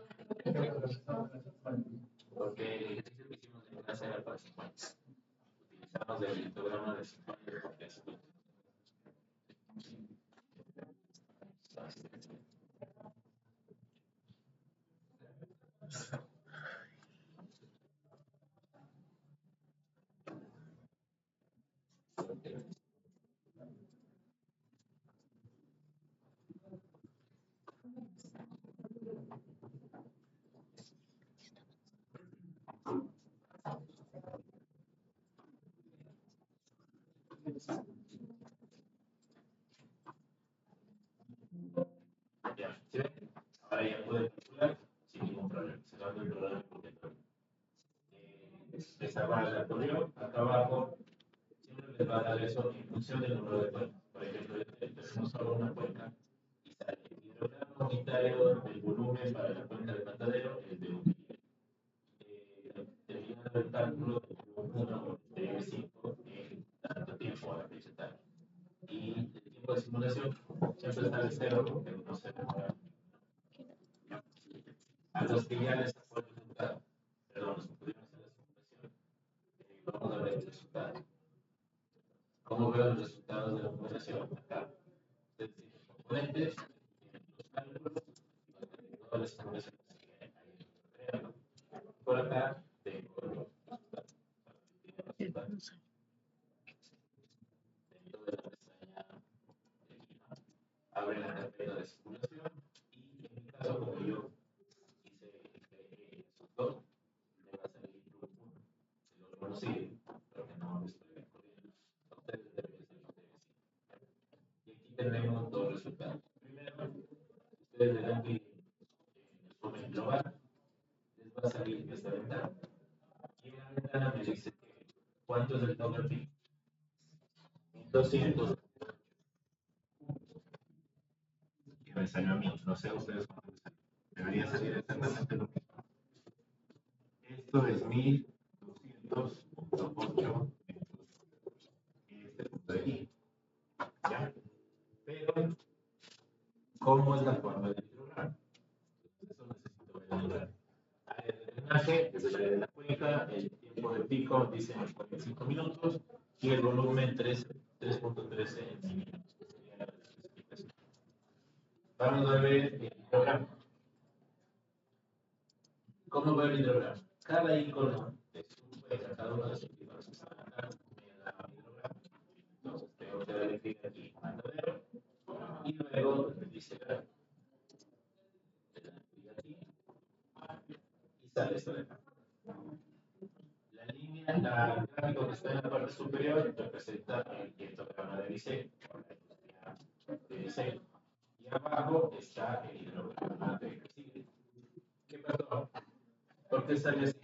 porque el ejercicio que hicimos en clase era para 50. Utilizamos el programa de 50 porque es Ya, ¿sí ven? Ahora ya puede calcular sin ningún problema. Se va a el programa completo. Esa va la corrió acá abajo. Siempre les va a dar eso en función del número de cuencas. Por ejemplo, tenemos solo una cuenca y sale el hidrograma unitario del volumen para la cuenca del matadero es de 1 milímetro. Terminando el cálculo del volumen 1 de 5 en tanto tiempo a la fecha tal. Y el tiempo de simulación siempre sale 0 porque no se demora. A los que ya les fue el resultado, perdón, los que pudieron hacer la simulación, vamos a ver el resultado. ¿Cómo veo los resultados de la simulación? Acá, ustedes tienen componentes, tienen los cálculos, todas las simulaciones que hay creando. Por acá tengo los resultados. Dentro de la pestaña abre la carpeta de simulación y en mi caso, como yo hice esos dos, me va a salir un 1. El otro no sigue, porque no lo estoy corriendo. A ustedes debería salir de sí. Y aquí tenemos dos resultados. Primero, ustedes le dan clic en el resumen global, les va a salir esta ventana. Y en la ventana me dice que cuánto es el total fee. 1200. Que me salió a mí, no sé a ustedes cuánto me salió. Debería salir exactamente lo mismo. Esto es 1200.8 este punto de aquí. ¿Ya? Pero, ¿cómo es la forma del hidrograma? Eso necesito ver el hidrograma. Área de drenaje, es el área de la cuenca, el tiempo de pico dice 45 minutos y el volumen 3.13 minutos. Sería la explicación. Vamos a ver el hidrograma. ¿Cómo veo el hidrograma? Cada icono de su cuenca, cada uno de sus iconos que están acá, me da un hidrograma. Entonces tengo que darle clic aquí, matadero, y luego me dice gráfico. Le dan clic aquí y sale esto de acá. La línea, el gráfico que está en la parte superior representa el hidrograma de diseño. Y abajo está el hidrograma de residuos. ¿Qué pasó? ¿Por qué sale así?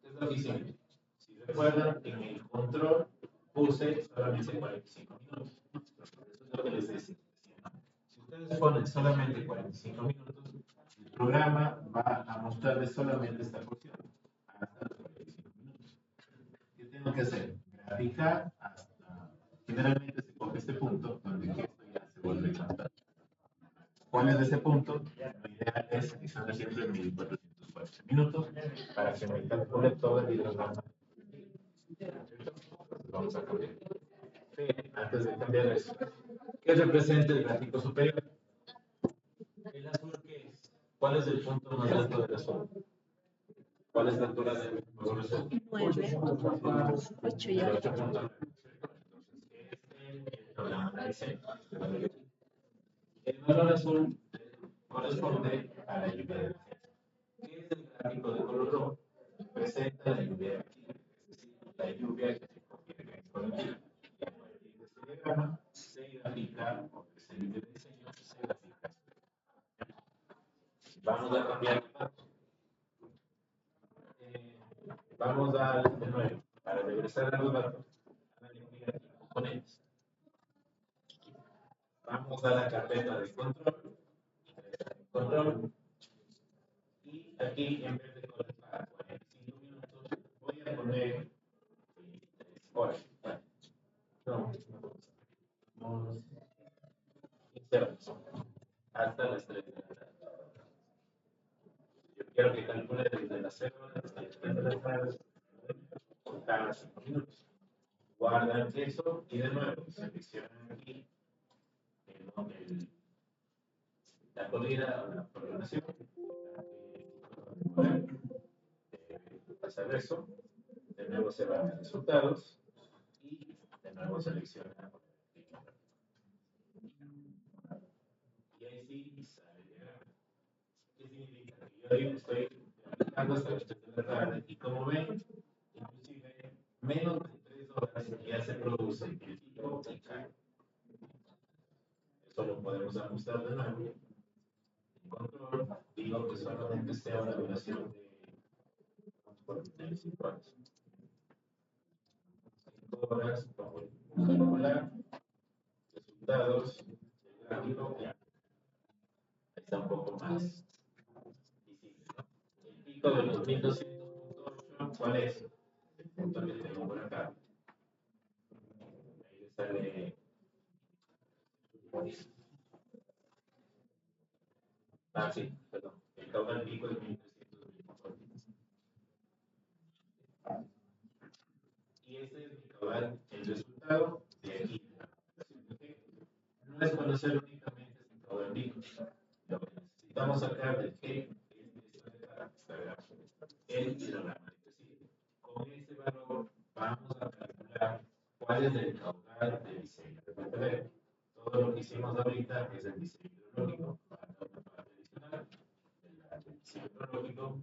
Es lo que hicimos. Si recuerdan, en el control puse solamente 45 minutos. Eso es lo que les decía. Si ustedes ponen solamente 45 minutos, el programa va a mostrarles solamente esta porción. Hasta los 45 minutos. ¿Qué tengo que hacer? Graficar hasta. Generalmente se coge este punto donde esto ya se vuelve constante. ¿Cuál es ese punto? Lo ideal es seleccionar siempre 1440 minutos para que me calcule todo el hidrograma. Vamos a cambiar. Antes de cambiar eso, ¿qué representa el gráfico superior? ¿El azul qué es? ¿Cuál es el punto más alto del azul? ¿Cuál es la altura del azul? 9.8 ya. 8.9. El programa de diseño. El valor azul corresponde a la lluvia de emergencia. ¿Qué es el gráfico de color rojo? Presenta la lluvia de emergencia, es decir, la lluvia que se convierte en exponencial. Y a partir de este diagrama se grafica, o de esa lluvia de diseño, se grafica. Vamos a cambiar de dato. Vamos de nuevo, para regresar a los datos, componentes. Vamos a la carpeta de control, y aquí en vez de colocar 45 minutos, voy a poner 3 horas. No, vamos 15 horas, hasta las 3 de la tarde. Yo quiero que calcule desde las 0 hasta las 3 de la tarde, por cada 5 minutos. Guardan eso y de nuevo seleccionan aquí la colina o la programación. Pasar eso, de nuevo se van a resultados y de nuevo selecciona. Y ahí sí sale el diagrama. ¿Qué significa? Que yo estoy aplicando hasta las 3 de la tarde y como ven, inclusive menos de 3 horas ya se produce el pico y cae. Eso lo podemos ajustar de nuevo. En control, digo que solamente sea una duración de 5 horas. 5 horas, pongo el circular, resultados, el gráfico, ya. Ahí está un poco más visible, ¿no? El pico de los 1200.8, ¿cuál es? El punto que tengo por acá. Ahí le sale. Ah, sí, perdón. El caudal pico de 1300. Y ese es mi caudal, el resultado de aquí. No es conocer únicamente el caudal pico. Lo que necesitamos sacar del G es el hidrograma depresivo. Con ese valor vamos a calcular cuál es el caudal del diseño del vertedero. Todo lo que hicimos ahorita es el diseño hidrológico. Falta una parte adicional del diseño hidrológico